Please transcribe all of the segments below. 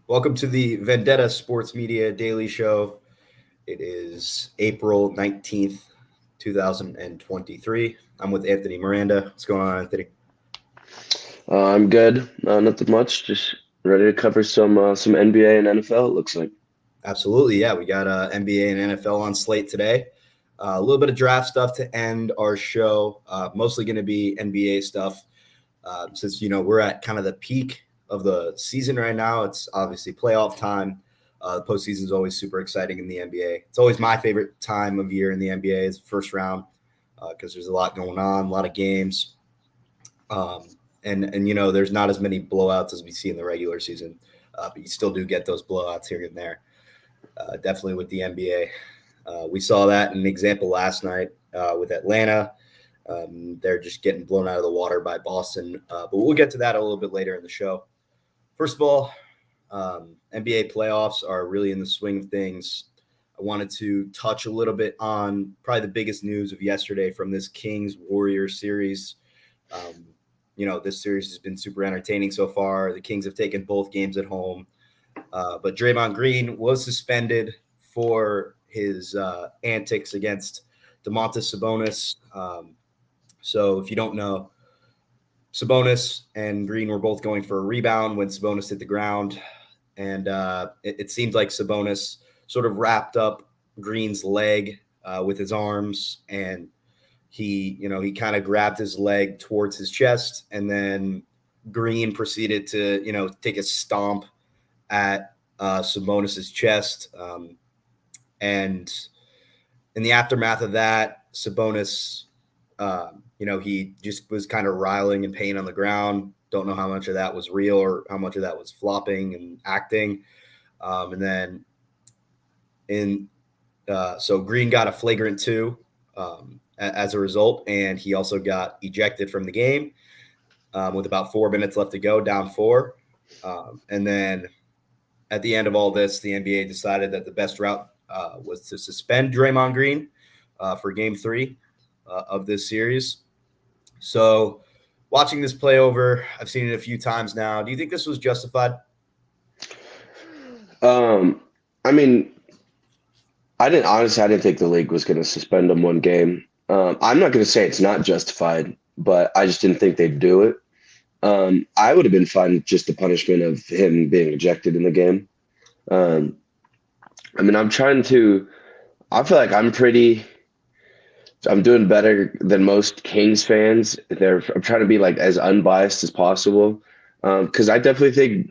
Welcome to the Vendetta Sports Media Daily Show. It is April 19th, 2023. I'm with Anthony Miranda. What's going on, Anthony? I'm good. Nothing much. Just ready to cover some NBA and NFL. It looks like. Absolutely, yeah. We got NBA and NFL on slate today. A little bit of draft stuff to end our show. Mostly going to be NBA stuff. Since we're at kind of the peak of the season right now. It's obviously playoff time. The postseason is always super exciting in the NBA. It's always my favorite time of year in the NBA is first round because there's a lot going on, a lot of games, and there's not as many blowouts as we see in the regular season, but you still do get those blowouts here and there. Definitely with the NBA, we saw that in an example last night with Atlanta. They're just getting blown out of the water by Boston, but we'll get to that a little bit later in the show. First of all, NBA playoffs are really in the swing of things. I wanted to touch a little bit on probably the biggest news of yesterday from this Kings Warriors series. This series has been super entertaining so far. The Kings have taken both games at home, but Draymond Green was suspended for his antics against Domantas Sabonis. So if you don't know, Sabonis and Green were both going for a rebound when Sabonis hit the ground. And it seemed like Sabonis sort of wrapped up Green's leg with his arms. And he kind of grabbed his leg towards his chest. And then Green proceeded to, take a stomp at Sabonis's chest. And in the aftermath of that, Sabonis he just was kind of riling in pain on the ground. Don't know how much of that was real or how much of that was flopping and acting. And then so Green got a flagrant 2 as a result, and he also got ejected from the game with about 4 minutes left to go, down 4. And then at the end of all this, the NBA decided that the best route was to suspend Draymond Green for Game 3 of this series. So watching this play over, I've seen it a few times now. Do you think this was justified? Um, I mean, I didn't think the league was going to suspend him one game. I'm not going to say it's not justified, but I just didn't think they'd do it. I would have been fine with just the punishment of him being ejected in the game. Um, I'm trying to. I feel like I'm doing better than most Kings fans. I'm trying to be like as unbiased as possible because I definitely think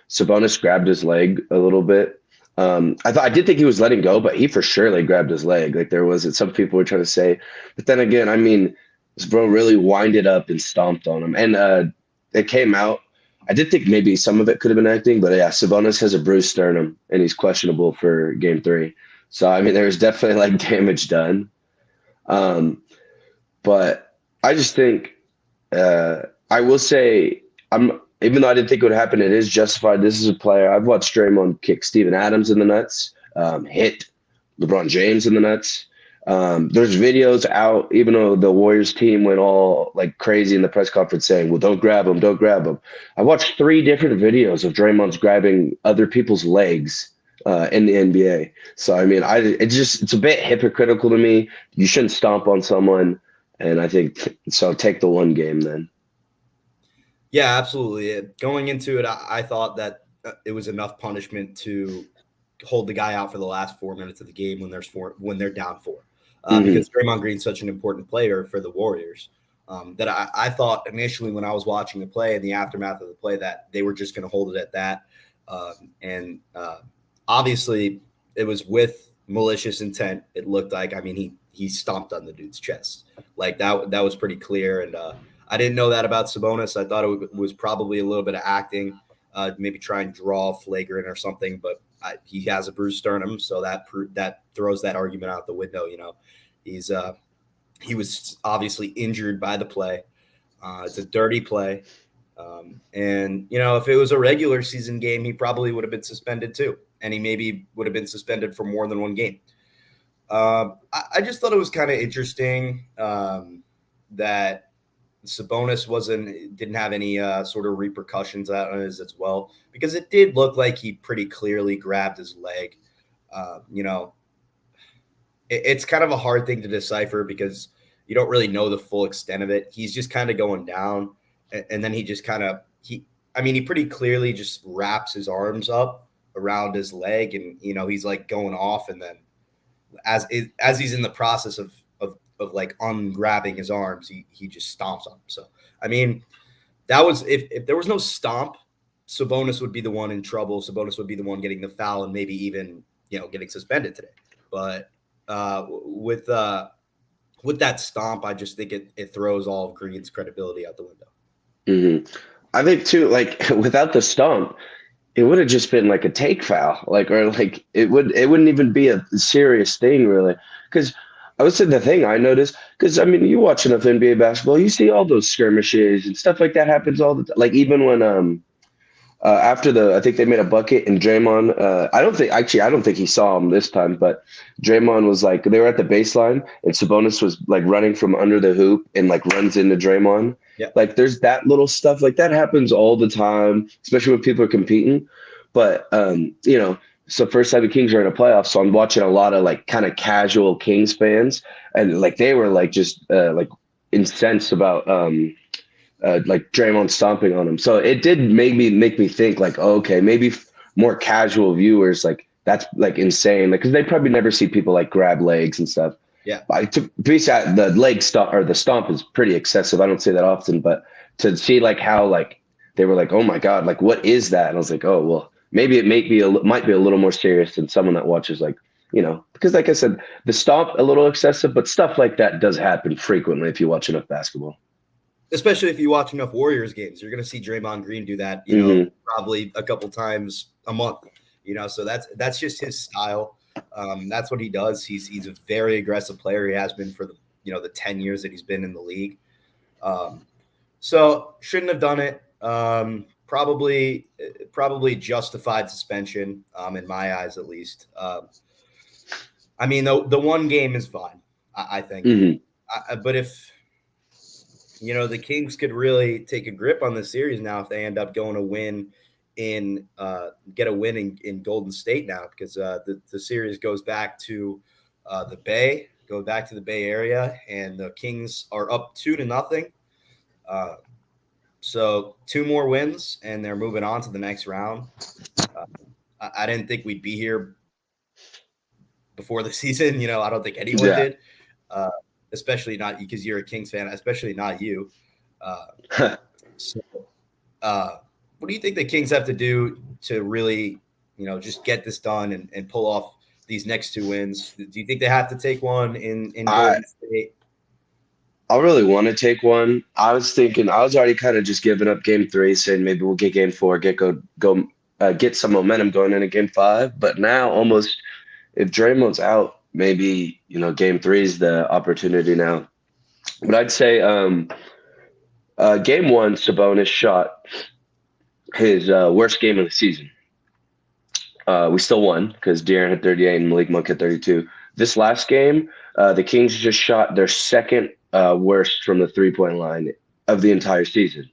Sabonis grabbed his leg a little bit. I did think he was letting go, but he for surely grabbed his leg. Like there was some people were trying to say, but then again, this bro really winded up and stomped on him, and it came out. I did think maybe some of it could have been acting, but yeah, Sabonis has a bruised sternum and he's questionable for Game 3. So there was definitely like damage done. Um, but I just think I will say I'm even though I didn't think it would happen, it is justified. This is a player I've watched Draymond kick Steven Adams in the nuts, hit LeBron James in the nuts. There's videos out, even though the Warriors team went all like crazy in the press conference saying, "Well, don't grab him, don't grab him." I watched 3 different videos of Draymond's grabbing other people's legs in the NBA. So it's a bit hypocritical to me. You shouldn't stomp on someone, and I think so. Take the one game then. Yeah, absolutely. Going into it, I thought that it was enough punishment to hold the guy out for the last 4 minutes of the game when they're down 4, Hmm. because Draymond Green's such an important player for the Warriors. That I thought initially when I was watching the play in the aftermath of the play that they were just going to hold it at that, and obviously it was with malicious intent. It looked like he stomped on the dude's chest like that was pretty clear, and I didn't know that about Sabonis. I thought it was probably a little bit of acting, maybe try and draw flagrant or something, but he has a bruised sternum, so that throws that argument out the window. He's he was obviously injured by the play. It's a dirty play. And if it was a regular season game, he probably would have been suspended too, and he maybe would have been suspended for more than one game. I just thought it was kind of interesting that Sabonis didn't have any sort of repercussions on it as well, because it did look like he pretty clearly grabbed his leg. You know, it's kind of a hard thing to decipher because you don't really know the full extent of it. He's just kind of going down, and then he just kind of he pretty clearly just wraps his arms up around his leg, and he's like going off, and then as he's in the process of like ungrabbing his arms, he just stomps on him. So I mean, that was if there was no stomp, Sabonis would be the one in trouble. Sabonis would be the one getting the foul and maybe even getting suspended today. But with that stomp, I just think it throws all of Green's credibility out the window. Mm-hmm. I think too, like without the stomp, it would have just been like a take foul, it wouldn't even be a serious thing really. Because I would say the thing I noticed, because I mean, you watch enough NBA basketball, you see all those skirmishes and stuff like that happens all the time. Like even when after I think they made a bucket and Draymond, I don't think he saw him this time, but Draymond was like, they were at the baseline and Sabonis was like running from under the hoop and like runs into Draymond. Yeah. Like there's that little stuff like that happens all the time, especially when people are competing. But, it's the first time the Kings are in a playoff. So I'm watching a lot of like kind of casual Kings fans and like, they were like, just like incensed about, like Draymond stomping on him. So it did make me think like, oh, okay, maybe more casual viewers, like that's like insane. Like, cause they probably never see people like grab legs and stuff. Yeah. To be sad, the leg stomp or the stomp is pretty excessive. I don't say that often, but to see like how like they were like, oh my God, like what is that? And I was like, oh, well, maybe it might be a little more serious than someone that watches like, because like I said, the stomp a little excessive, but stuff like that does happen frequently if you watch enough basketball. Especially if you watch enough Warriors games, you're going to see Draymond Green do that, probably a couple times a month, so that's just his style. That's what he does. He's a very aggressive player. He has been for the 10 years that he's been in the league. So shouldn't have done it. Probably justified suspension, in my eyes, at least. I mean, the one game is fine, I think. Mm-hmm. But if, the Kings could really take a grip on this series now if they end up going to win get a win in Golden State now, because the series goes back to the Bay Area, and the Kings are up 2-0. So 2 more wins, and they're moving on to the next round. I didn't think we'd be here before the season. I don't think anyone did. Especially not because you're a Kings fan, especially not you. So, what do you think the Kings have to do to really, just get this done and pull off these next 2 wins? Do you think they have to take one in Golden State? I really want to take one. I was already kind of just giving up game 3, saying maybe we'll get game 4, get some momentum going into game 5. But now almost if Draymond's out, maybe, game 3 is the opportunity now. But I'd say game 1, Sabonis shot his worst game of the season. We still won because De'Aaron had 38 and Malik Monk had 32. This last game, the Kings just shot their second worst from the 3-point line of the entire season,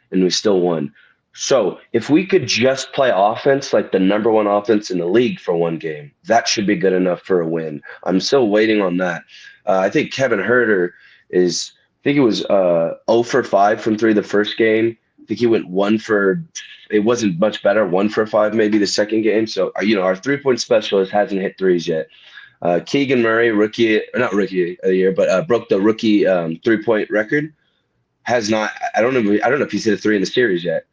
and we still won. So if we could just play offense like the number 1 offense in the league for one game, that should be good enough for a win. I'm still waiting on that. I think Kevin Huerter he was 0 for 5 from 3 the first game. I think he went 1 for, it wasn't much better, 1 for 5 maybe the second game. So, our 3-point specialist hasn't hit threes yet. Keegan Murray, not rookie of the year, but broke the rookie 3-point record. Has not, I don't know if he's hit a 3 in the series yet.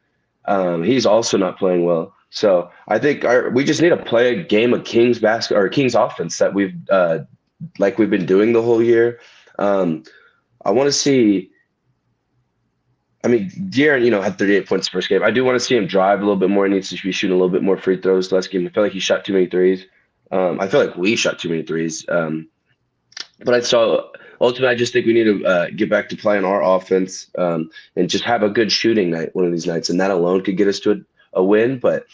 He's also not playing well. So I think we just need to play a game of Kings basketball or Kings offense that we've been doing the whole year. I want to see. I mean, De'Aaron, had 38 points first game. I do want to see him drive a little bit more. He needs to be shooting a little bit more free throws last game. I feel like he shot too many threes. I feel like we shot too many threes. But ultimately, I just think we need to get back to playing our offense and just have a good shooting night one of these nights, and that alone could get us to a win. But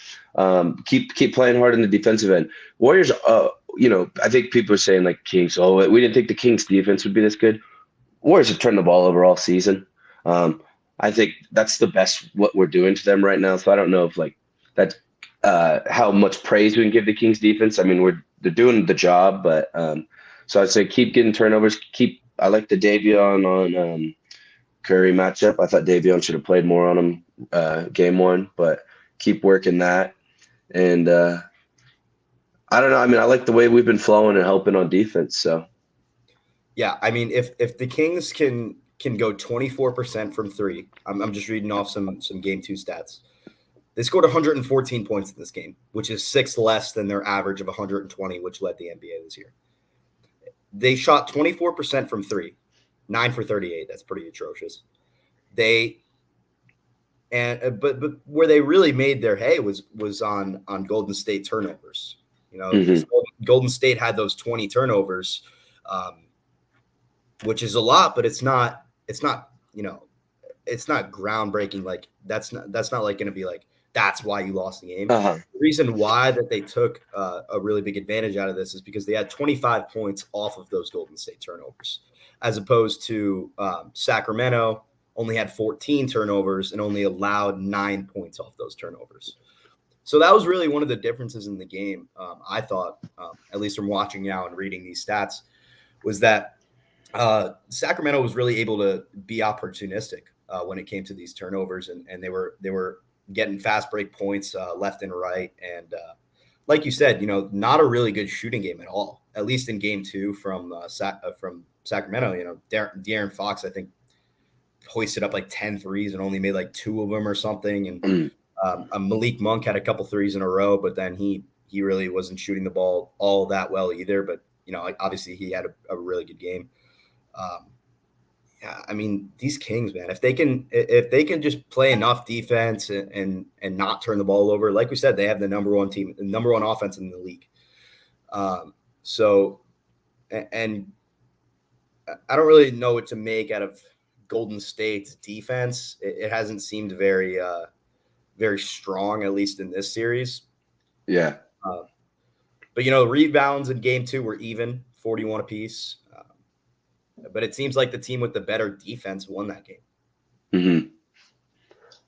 keep playing hard in the defensive end. Warriors, I think people are saying like Kings. Oh, we didn't think the Kings defense would be this good. Warriors have turned the ball over all season. I think that's the best what we're doing to them right now. So I don't know if like that's how much praise we can give the Kings defense. I mean, they're doing the job, but so I'd say keep getting turnovers. I like the Davion on Curry matchup. I thought Davion should have played more on him game one, but keep working that. And I don't know. I mean, I like the way we've been flowing and helping on defense. So Yeah, I mean, if the Kings can go 24% from three, I'm just reading off some game two stats. They scored 114 points in this game, which is 6 less than their average of 120, which led the NBA this year. They shot 24% from three, 9 for 38. That's pretty atrocious. But where they really made their hay was on Golden State turnovers. You know, because Golden State had those 20 turnovers, which is a lot, but it's not you know, it's not groundbreaking. Like that's not like going to be like that's why you lost the game. The reason why that they took a really big advantage out of this is because they had 25 points off of those Golden State turnovers, as opposed to Sacramento only had 14 turnovers and only allowed 9 points off those turnovers. So that was really one of the differences in the game. I thought, at least from watching now and reading these stats, was that Sacramento was really able to be opportunistic when it came to these turnovers, and they were getting fast break points left and right. And like you said, you know, not a really good shooting game at all, at least in game two from Sacramento. You know, De'Aaron Fox, I think, hoisted up like 10 threes and only made like 2 of them or something. And Malik Monk had a couple threes in a row, but then he really wasn't shooting the ball all that well either. But, you know, obviously he had a really good game. Yeah, I mean, these Kings, man, if they can just play enough defense and not turn the ball over, like we said, they have the number one offense in the league. So I don't really know what to make out of Golden State's defense. It hasn't seemed very strong, at least in this series. Yeah. But, you know, rebounds in game two were even, 41 apiece. But it seems like the team with the better defense won that game.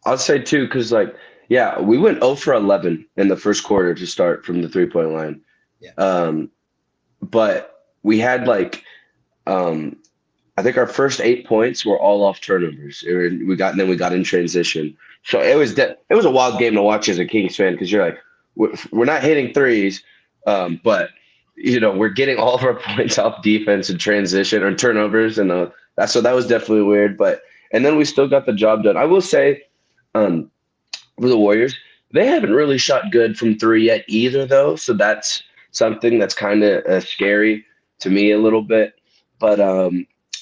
I'll say too, because like, yeah, we went 0 for 11 in the first quarter to start from the 3-point line. Yeah. But we had like, I think our first 8 points were all off turnovers. We got in transition. So it was a wild game to watch as a Kings fan because you're like, we're not hitting threes, but you know we're getting all of our points off defense and transition or turnovers, and that was definitely weird. But and then we still got the job done. I will say, for the Warriors, they haven't really shot good from three yet either, though. So that's something that's kind of scary to me a little bit. But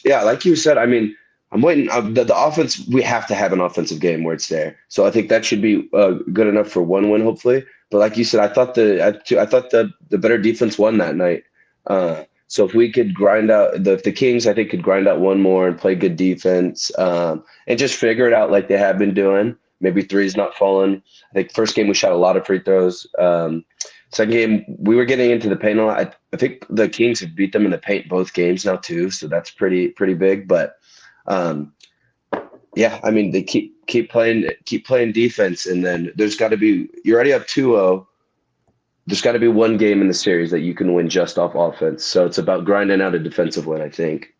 yeah, like you said, I mean, I'm waiting. The offense, we have to have an offensive game where it's there. So I think that should be good enough for one win, hopefully. But like you said, I thought the better defense won that night. So if we could grind out the Kings, I think could grind out one more and play good defense and just figure it out like they have been doing. Maybe three's not falling. I think first game we shot a lot of free throws. Second game we were getting into the paint a lot. I think the Kings have beat them in the paint both games now too, so that's pretty big. But yeah, I mean they keep playing defense, and then there's got to be you're already up 2-0. There's got to be one game in the series that you can win just off offense. So it's about grinding out a defensive win, I think.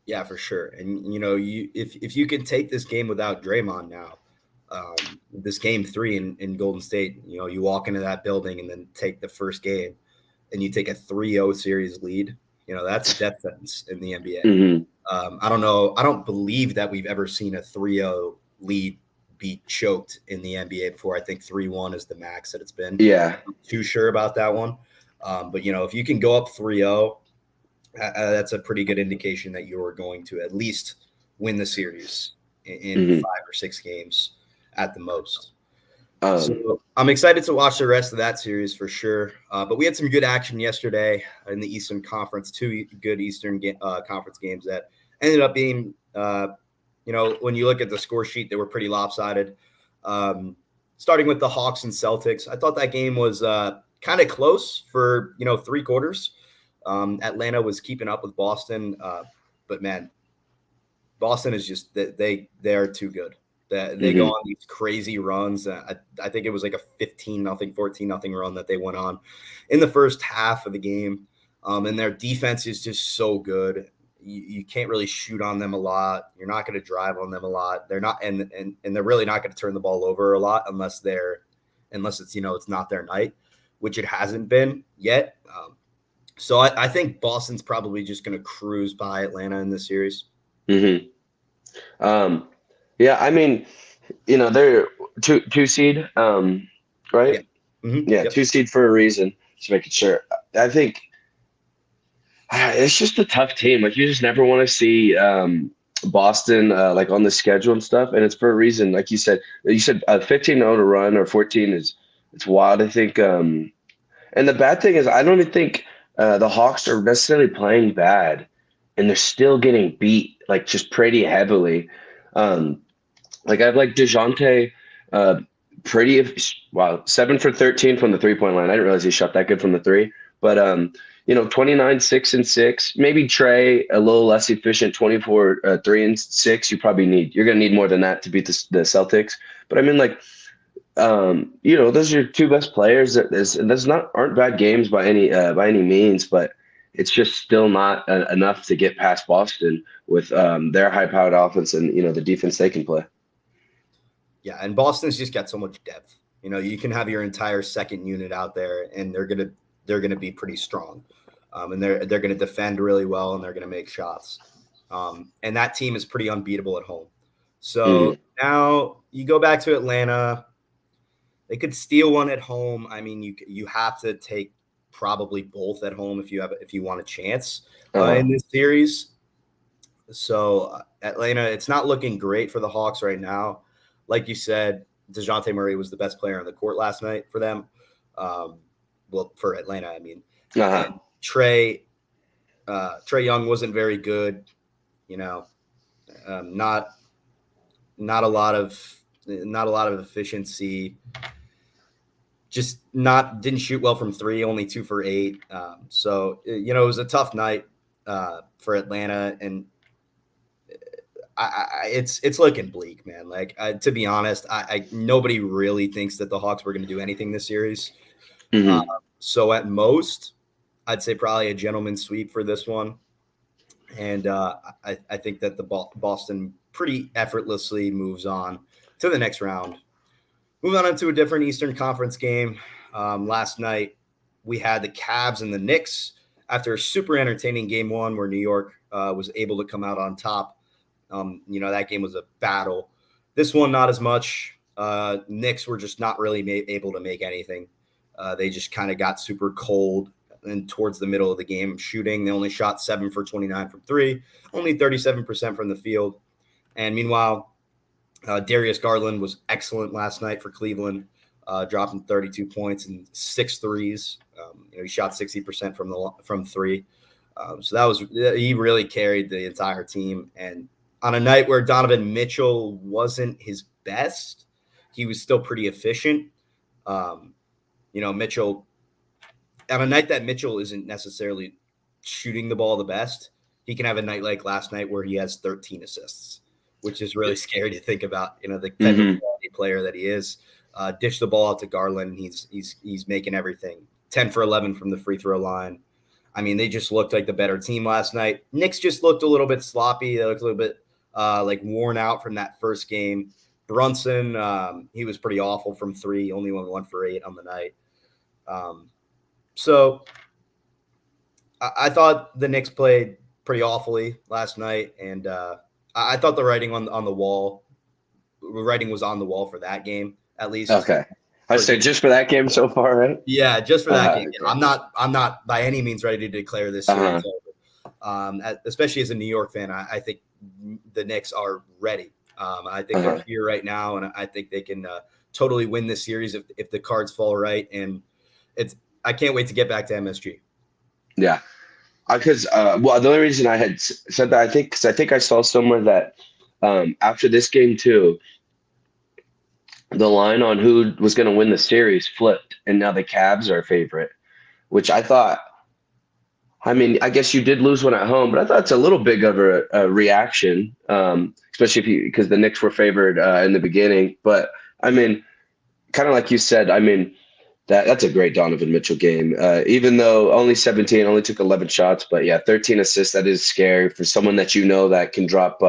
Yeah, for sure. And you know, if you can take this game without Draymond now, this game 3 in Golden State, you know, you walk into that building and then take the first game, and you take a 3-0 series lead. You know, that's a death sentence in the NBA. I don't know. I don't believe that we've ever seen a 3-0 lead be choked in the NBA before. I think 3-1 is the max that it's been. Yeah. I'm not too sure about that one. But, you know, if you can go up 3-0, that's a pretty good indication that you're going to at least win the series in 5 or 6 games at the most. So I'm excited to watch the rest of that series for sure. But we had some good action yesterday in the Eastern Conference, 2 good Eastern Conference games that ended up being, you know, when you look at the score sheet, they were pretty lopsided. Starting with the Hawks and Celtics, I thought that game was kind of close for, you know, 3 quarters. Atlanta was keeping up with Boston, but man, Boston is just they are too good. They go Mm-hmm. on these crazy runs. I think it was like a 15-0, 14-0 run that they went on in the first half of the game. And their defense is just so good. You can't really shoot on them a lot. You're not going to drive on them a lot. They're not, and they're really not going to turn the ball over a lot unless it's it's not their night, which it hasn't been yet. So I think Boston's probably just going to cruise by Atlanta in this series. Mm-hmm. Yeah, I mean, they're two seed, right? Yeah. Mm-hmm. Yeah, Yep. 2 seed for a reason. Just making sure. I think it's just a tough team. Like you just never want to see Boston like on the schedule and stuff, and it's for a reason. Like you said 15-0 to run or 14 is it's wild. I think, and the bad thing is I don't even think the Hawks are necessarily playing bad, and they're still getting beat like just pretty heavily. Um, like I have like DeJounte, uh, pretty wow, 7 for 13 from the 3-point line. I didn't realize he shot that good from the three, but 29, 6 and 6. Maybe Trey a little less efficient, 24, 3 and 6. You're gonna need more than that to beat the Celtics. But I mean, like, those are your two best players. That's not aren't bad games by any means, but it's just still not enough to get past Boston with their high-powered offense and the defense they can play. Yeah, and Boston's just got so much depth. You can have your entire second unit out there, and they're gonna be pretty strong, and they're gonna defend really well, and they're gonna make shots. And that team is pretty unbeatable at home. So Mhm. now you go back to Atlanta. They could steal one at home. I mean, you have to take probably both at home if you want a chance Uh-huh. in this series. So Atlanta, it's not looking great for the Hawks right now. Like you said, DeJounte Murray was the best player on the court last night for them. Um, well, for Atlanta, I mean. Uh-huh. And Trey Young wasn't very good. You know, not not a lot of efficiency. Just not didn't shoot well from three, only 2 for 8. So it was a tough night for Atlanta, and it's looking bleak, man. Like to be honest, nobody really thinks that the Hawks were going to do anything this series. Uh, Hmm. so at most, I'd say probably a gentleman's sweep for this one, and I think that the Boston pretty effortlessly moves on to the next round. Moving on to a different Eastern Conference game. Last night we had the Cavs and the Knicks after a super entertaining game one where New York was able to come out on top. That game was a battle. This one, not as much. Knicks were just not really able to make anything. They just kind of got super cold and towards the middle of the game shooting. They only shot 7 for 29 from three, only 37% from the field. And meanwhile, Darius Garland was excellent last night for Cleveland, dropping 32 points and 6 threes. He shot 60% from three. So he really carried the entire team. And on a night where Donovan Mitchell wasn't his best, he was still pretty efficient. Mitchell, on a night that Mitchell isn't necessarily shooting the ball the best, he can have a night like last night where he has 13 assists, which is really scary to think about. The type of Hmm. quality player that he is. Dish the ball out to Garland. He's making everything. 10 for 11 from the free throw line. I mean, they just looked like the better team last night. Knicks just looked a little bit sloppy. They looked a little bit like worn out from that first game. Brunson, he was pretty awful from three. He only went 1 for 8 on the night. So I thought the Knicks played pretty awfully last night, and I thought the writing on the wall, writing was on the wall for that game at least. Okay. I For say just for that game so far, right? Yeah, just for that game. Okay. I'm not by any means ready to declare this Uh-huh. series over. Especially as a New York fan, I think the Knicks are ready. I think they're Uh-huh. here right now, and I think they can totally win this series if the cards fall right. And I can't wait to get back to MSG. Yeah. Because well, the only reason I had said that because I think I saw somewhere that after this game too, the line on who was going to win the series flipped, and now the Cavs are a favorite, which I thought I mean, I guess you did lose one at home, but I thought it's a little big of a reaction, especially because the Knicks were favored in the beginning. But I mean, kind of like you said, I mean, that's a great Donovan Mitchell game. Even though only 17, only took 11 shots, but yeah, 13 assists. That is scary for someone that you know that can drop.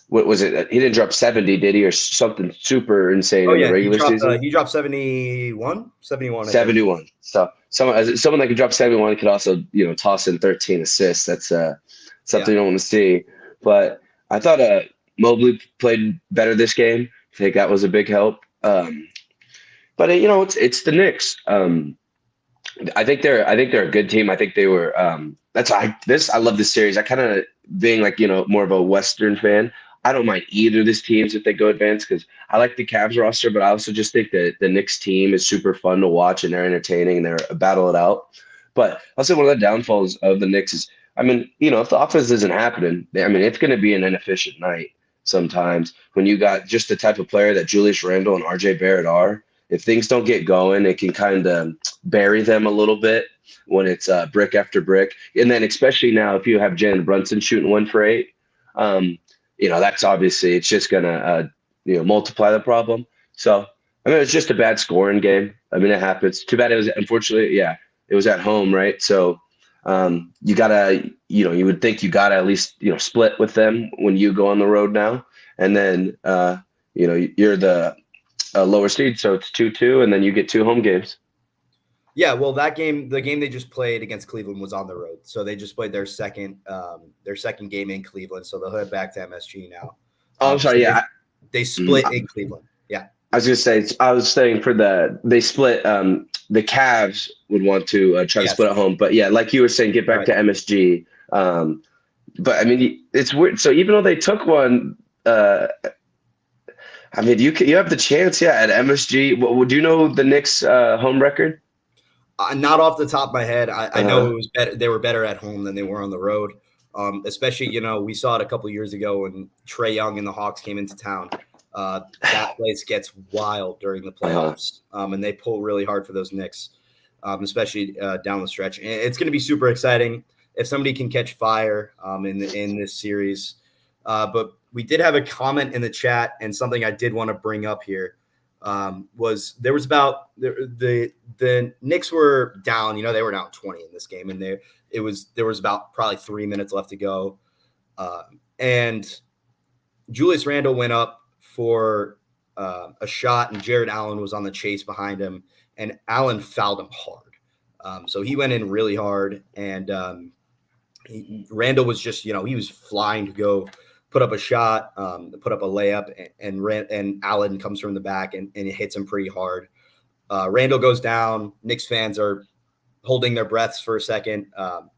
What was it? He didn't drop 70, did he, or something super insane Oh in the yeah, regular season? he dropped 71, I think. 71. So someone that could drop 71 could also, toss in 13 assists. That's Yeah. something you don't want to see. But I thought Mobley played better this game. I think that was a big help. But it's the Knicks. I think they're a good team. I think they were. I love this series. I kind of being like more of a Western fan. I don't mind either of these teams if they go advance because I like the Cavs roster, but I also just think that the Knicks team is super fun to watch and they're entertaining and they're battle it out. But I'll say one of the downfalls of the Knicks is, I mean, if the offense isn't happening, I mean, it's going to be an inefficient night sometimes when you got just the type of player that Julius Randle and RJ Barrett are. If things don't get going, it can kind of bury them a little bit when it's brick after brick. And then especially now, if you have Jalen Brunson shooting 1 for 8, um, that's obviously it's just gonna multiply the problem. So I mean, it's just a bad scoring game. I mean, it happens. Too bad it was unfortunately, yeah, it was at home, right? So you gotta, you would think you gotta at least split with them when you go on the road now, and then you're the lower seed, so it's 2-2, and then you get 2 home games. Yeah, well, the game they just played against Cleveland was on the road, so they just played their second game in Cleveland. So they'll head back to MSG now. Oh, I'm So sorry. Yeah, they split in Cleveland. Yeah, I was gonna say. I was saying they split. The Cavs would want to try to yes, split at home, but yeah, like you were saying, get back right. to MSG. But I mean, it's weird. So even though they took one, I mean, you have the chance, yeah, at MSG. Do you know the Knicks' home record? Not off the top of my head. I know Uh-huh. it was better. They were better at home than they were on the road. Especially, we saw it a couple years ago when Trae Young and the Hawks came into town. That place gets wild during the Uh-huh. playoffs, and they pull really hard for those Knicks, especially down the stretch. And it's going to be super exciting if somebody can catch fire in this series. But we did have a comment in the chat, and something I did want to bring up here was there was about the Knicks were down. They were down 20 in this game, and there was about probably 3 minutes left to go, and Julius Randle went up for a shot, and Jared Allen was on the chase behind him, and Allen fouled him hard. So he went in really hard, and Randall was just, he was flying to go put up a shot, put up a layup, and Allen comes from the back and it hits him pretty hard. Randall goes down. Knicks fans are holding their breaths for a second,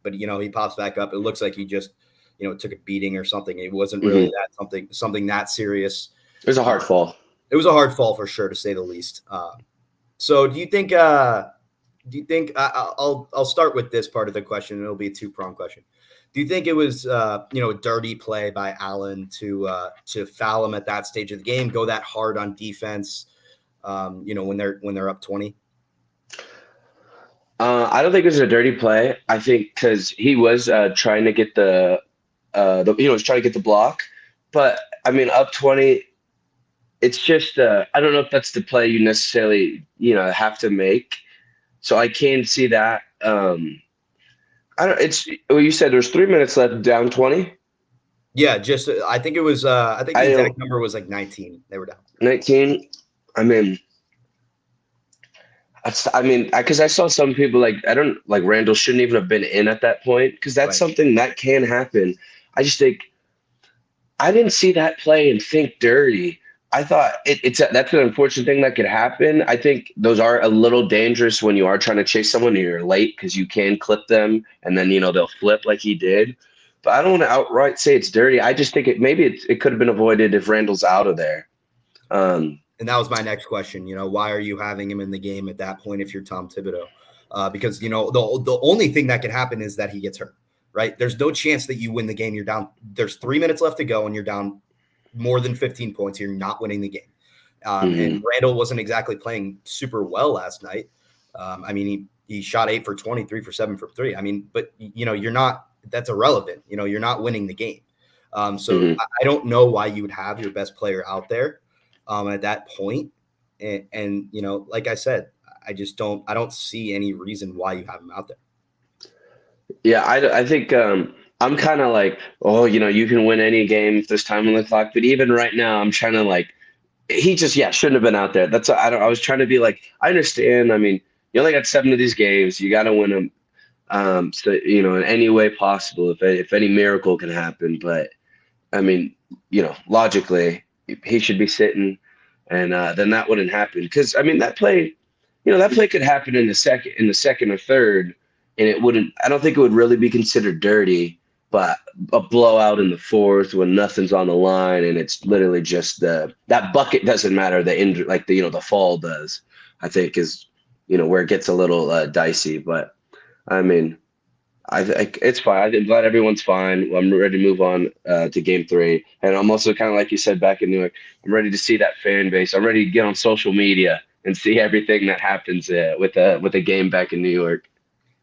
but he pops back up. It looks like he just took a beating or something. It wasn't really Mm-hmm. that something that serious. It was a hard fall. It was a hard fall for sure, to say the least. So do you think? I'll start with this part of the question, and it'll be a two-pronged question. Do you think it was a dirty play by Allen to foul him at that stage of the game, go that hard on defense? When they're up 20. I don't think it was a dirty play. I think because he was trying to get was trying to get the block, but I mean, up 20, it's just I don't know if that's the play you necessarily have to make. So I can see that. I don't. It's well, you said there's 3 minutes left, down 20. Yeah, just I think it was. I think the I exact don't number was like 19. They were down. 19. I mean, because I saw some people like I don't like Randall shouldn't even have been in at that point because that's Right. something that can happen. I just think I didn't see that play and think dirty. I thought that's an unfortunate thing that could happen. I think those are a little dangerous when you are trying to chase someone and you're late because you can clip them and then they'll flip like he did. But I don't want to outright say it's dirty. I just think it could have been avoided if Randall's out of there. And that was my next question. Why are you having him in the game at that point if you're Tom Thibodeau? Because the only thing that could happen is that he gets hurt. Right? There's no chance that you win the game. You're down. There's 3 minutes left to go, and you're down more than 15 points. You're not winning the game. Mhm. And Randall wasn't exactly playing super well last night. I mean, he shot 8 for 20, 3 for 7 from 3. I mean, but you're not. That's irrelevant. You're not winning the game. So Mhm. I don't know why you would have your best player out there at that point. And like I said, I don't see any reason why you have him out there. Yeah, I think I'm kind of like, oh, you can win any game if there's time on the clock. But even right now, I'm trying to like, he just, yeah, shouldn't have been out there. I was trying to be like, I understand. I mean, you only got 7 of these games. You got to win them. So, in any way possible, if any miracle can happen. But I mean, logically, he should be sitting, and then that wouldn't happen. Because I mean, that play could happen in the second or third, and it wouldn't. I don't think it would really be considered dirty. But a blowout in the fourth when nothing's on the line, and it's literally just that bucket doesn't matter. The injury, like the fall does, I think is where it gets a little dicey. But I mean. It's fine. I'm glad everyone's fine. I'm ready to move on to game 3. And I'm also kind of like you said back in New York, I'm ready to see that fan base. I'm ready to get on social media and see everything that happens with a game back in New York.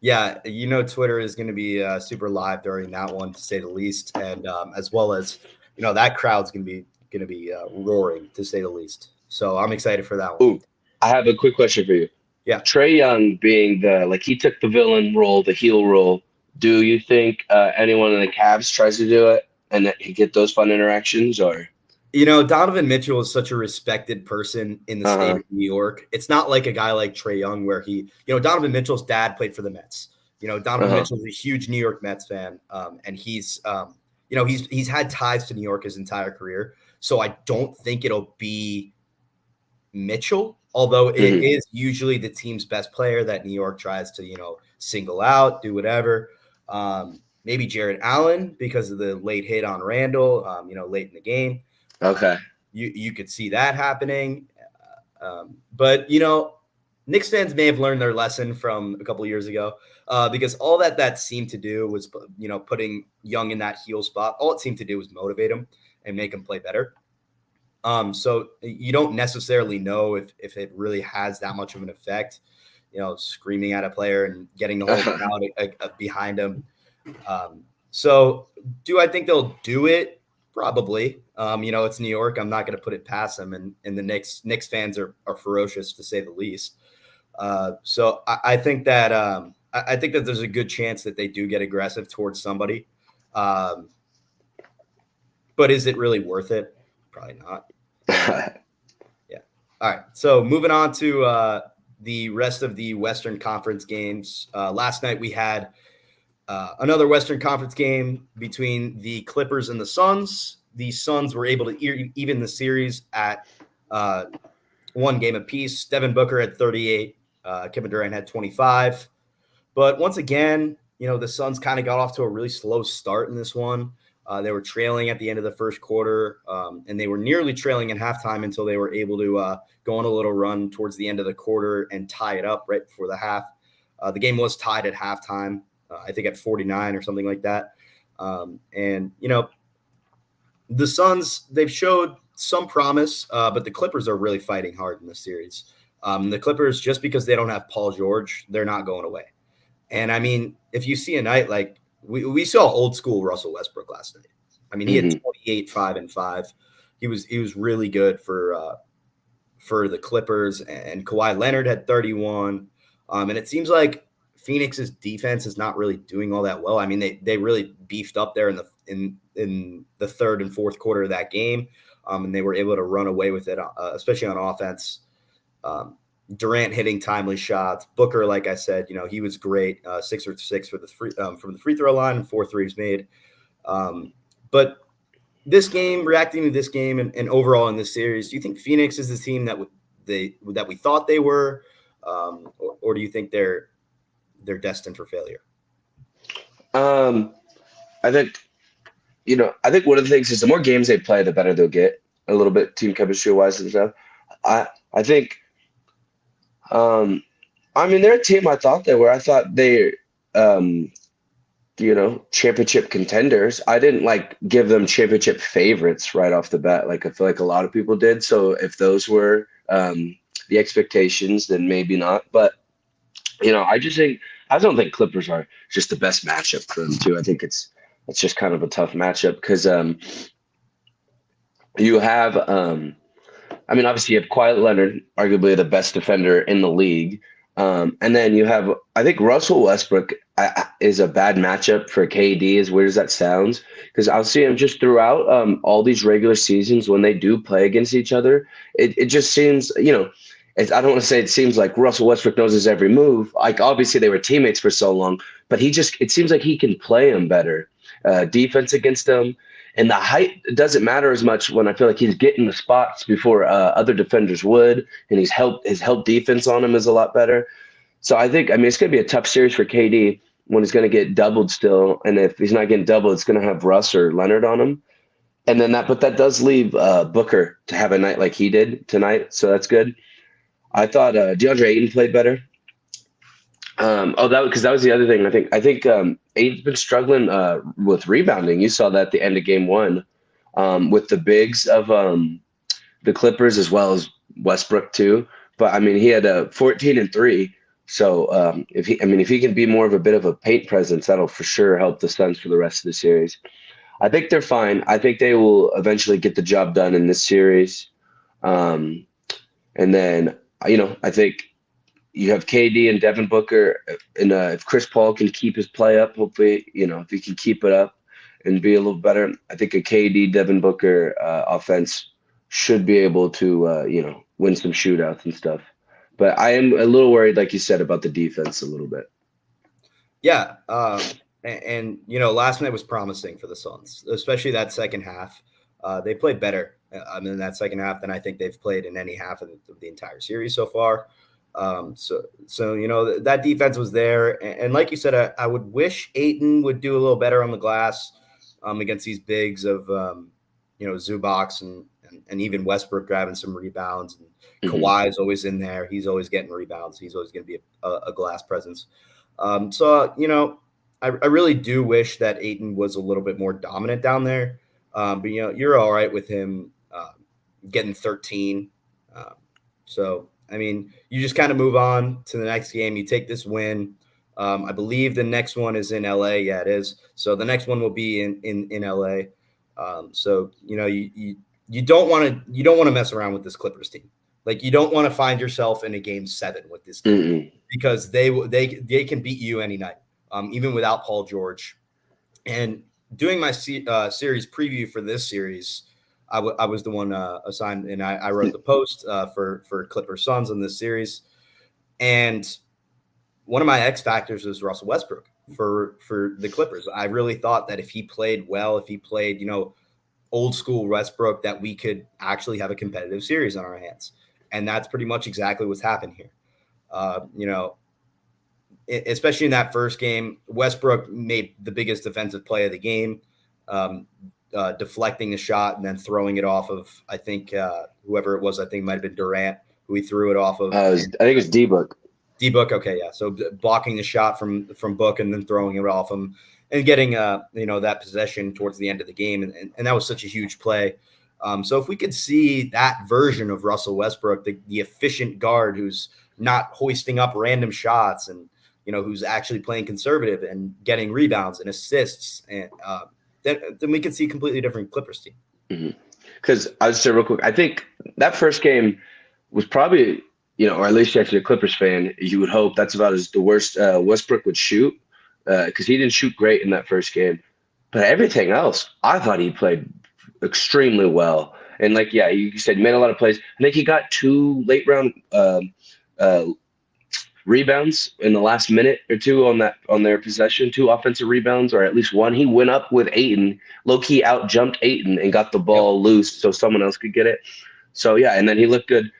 Yeah, Twitter is going to be super live during that one, to say the least, and as well as that crowd's going to be roaring, to say the least. So I'm excited for that one. Ooh, I have a quick question for you. Yeah. Trae Young being he took the villain role, the heel role. Do you think anyone in the Cavs tries to do it and that he get those fun interactions or? Donovan Mitchell is such a respected person in the state of New York. It's not like a guy like Trae Young where Donovan Mitchell's dad played for the Mets. Donovan Mitchell's a huge New York Mets fan, and he's had ties to New York his entire career. So I don't think it'll be Mitchell, although it is usually the team's best player that New York tries to single out, do whatever. Maybe Jared Allen because of the late hit on Randall, late in the game. Okay. You could see that happening. But Knicks fans may have learned their lesson from a couple of years ago because all that seemed to do was, putting Young in that heel spot. All it seemed to do was motivate him and make him play better. So you don't necessarily know if it really has that much of an effect, screaming at a player and getting the whole crowd behind him. So do I think they'll do it? Probably. It's New York. I'm not going to put it past them. And the Knicks fans are ferocious, to say the least. So I think that there's a good chance that they do get aggressive towards somebody. But is it really worth it? Probably not. Yeah. All right. So moving on to the rest of the Western Conference games. Last night we had another Western Conference game between the Clippers and the Suns. The Suns were able to even the series at one game apiece. Devin Booker had 38. Kevin Durant had 25. But once again, the Suns kind of got off to a really slow start in this one. They were trailing at the end of the first quarter, and they were nearly trailing at halftime until they were able to go on a little run towards the end of the quarter and tie it up right before the half. The game was tied at halftime. I think at 49 or something like that. And the Suns, they've showed some promise, but the Clippers are really fighting hard in this series. The Clippers, just because they don't have Paul George, they're not going away. And I mean, if you see a night like we saw old school Russell Westbrook last night. I mean, he had 28, 5 and 5. He was really good for the Clippers, and Kawhi Leonard had 31. And it seems like Phoenix's defense is not really doing all that well. I mean, they really beefed up there in the third and fourth quarter of that game, and they were able to run away with it, especially on offense. Durant hitting timely shots. Booker, like I said, he was great. 6 for 6 for from the free throw line, 4 threes made. But this game, reacting to this game, and overall in this series, do you think Phoenix is the team that we thought they were, or do you think they're destined for failure? I think one of the things is the more games they play, the better they'll get a little bit team chemistry wise and stuff. I think. I mean, they're a team I thought they were. I thought they, championship contenders. I didn't give them championship favorites right off the bat. I feel like a lot of people did. So if those were the expectations, then maybe not. But I don't think Clippers are just the best matchup for them too. I think it's just kind of a tough matchup because you have obviously you have Kawhi Leonard, arguably the best defender in the league. And then you have, I think Russell Westbrook is a bad matchup for KD, as weird as that sounds, because I'll see him just throughout all these regular seasons when they do play against each other. It just seems, I don't want to say it seems like Russell Westbrook knows his every move. Like obviously they were teammates for so long, but it seems like he can play him better. Defense against him. And the height doesn't matter as much when I feel like he's getting the spots before other defenders would, and his help defense on him is a lot better. So it's going to be a tough series for KD when he's going to get doubled still, and if he's not getting doubled, it's going to have Russ or Leonard on him. And then but that does leave Booker to have a night like he did tonight, so that's good. I thought DeAndre Ayton played better. Because that was the other thing. I think Aiden's been struggling with rebounding. You saw that at the end of game one with the bigs of the Clippers as well as Westbrook too. But I mean, he had 14 and 3. So if he can be more of a bit of a paint presence, that'll for sure help the Suns for the rest of the series. I think they're fine. I think they will eventually get the job done in this series. And then I think you have KD and Devin Booker, and if Chris Paul can keep his play up, hopefully, if he can keep it up and be a little better, I think a KD Devin Booker offense should be able to, win some shootouts and stuff. But I am a little worried, like you said, about the defense a little bit. Yeah, last night was promising for the Suns, especially that second half. They played better in that second half than I think they've played in any half of the entire series so far. So that defense was there, and like you said, I would wish Ayton would do a little better on the glass against these bigs of Zubac and even Westbrook grabbing some rebounds. And Kawhi is always in there; he's always getting rebounds. He's always going to be a glass presence. I really do wish that Ayton was a little bit more dominant down there. But you're all right with him getting 13. So. I mean, you just kind of move on to the next game. You take this win. I believe the next one is in LA. Yeah, it is. So the next one will be in LA. So you don't want to mess around with this Clippers team. Like you don't want to find yourself in a game 7 with this team because they can beat you any night, even without Paul George. And doing my series preview for this series. I was the one assigned, and I wrote the post for Clipper Suns in this series. And one of my X factors was Russell Westbrook for the Clippers. I really thought that if he played well, if he played, old school Westbrook, that we could actually have a competitive series on our hands. And that's pretty much exactly what's happened here. Especially in that first game, Westbrook made the biggest defensive play of the game. Deflecting the shot and then throwing it off of, I think, whoever it was, I think it might have been Durant, who he threw it off of. I think it was D-Book. D-Book, okay, yeah. So blocking the shot from Book and then throwing it off him and getting, that possession towards the end of the game. And that was such a huge play. So if we could see that version of Russell Westbrook, the efficient guard who's not hoisting up random shots and, who's actually playing conservative and getting rebounds and assists and then we could see a completely different Clippers team. Because I would say real quick, I think that first game was probably, or at least if you're a Clippers fan, you would hope that's about as the worst Westbrook would shoot because he didn't shoot great in that first game. But everything else, I thought he played extremely well. And you said he made a lot of plays. I think he got 2 late round rebounds in the last minute or two on their possession, 2 offensive rebounds, or at least one. He went up with Ayton, low-key out-jumped Ayton and got the ball loose so someone else could get it. So, yeah, and then he looked good.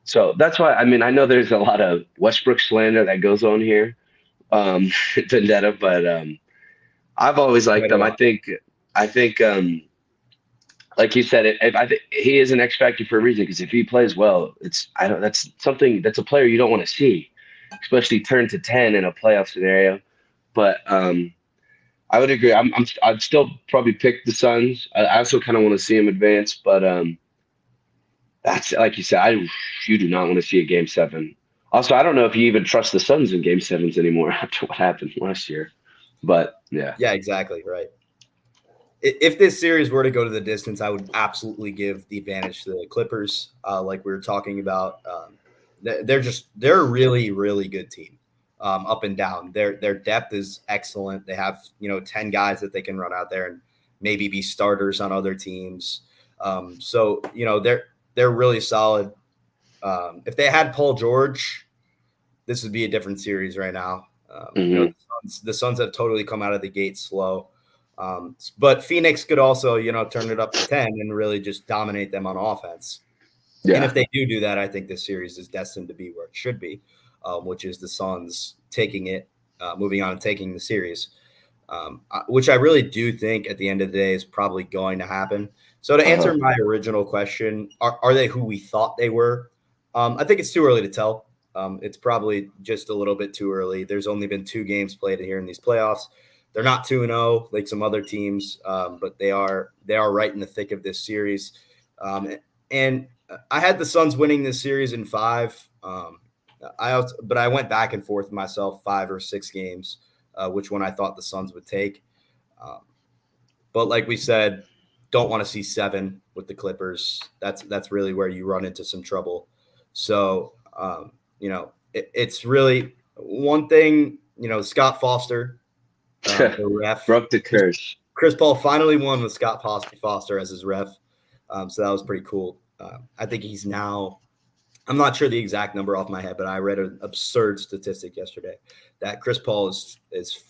So that's why, I know there's a lot of Westbrook slander that goes on here, Vendetta, but I've always liked them. I think like you said, I think he is an X factor for a reason because if he plays well, that's a player you don't want to see, especially turn to 10 in a playoff scenario. But I would agree. I'd still probably pick the Suns. I also kind of want to see him advance, but that's like you said. You do not want to see a game 7 Also, I don't know if you even trust the Suns in Game Sevens anymore after what happened last year. But yeah, Yeah, exactly right. If this series were to go to the distance, I would absolutely give the advantage to the Clippers. Like we were talking about, they're a really really good team, up and down. Their depth is excellent. They have 10 guys that they can run out there and maybe be starters on other teams. So they're really solid. If they had Paul George, this would be a different series right now. hmm The Suns have totally come out of the gate slow. But Phoenix could also, turn it up to 10 and really just dominate them on offense. And yeah, if they do that, I think this series is destined to be where it should be, which is the Suns taking it, moving on and taking the series, which I really do think at the end of the day is probably going to happen. So to uh-huh. answer my original question, are they who we thought they were? I think it's too early to tell. It's probably just a little bit too early. There's only been 2 games played here in these playoffs. They're not 2-0 like some other teams, but they are right in the thick of this series. And I had the Suns winning this series in 5. But I went back and forth myself 5 or 6 games, which one I thought the Suns would take. Um, but like we said, don't want to see 7 with the Clippers. That's really where you run into some trouble. So it's really one thing. Scott Foster, the ref. Broke the curse. Chris Paul finally won with Scott Foster as his ref. So that was pretty cool. I think he's now. I'm not sure the exact number off my head, but I read an absurd statistic yesterday that Chris Paul is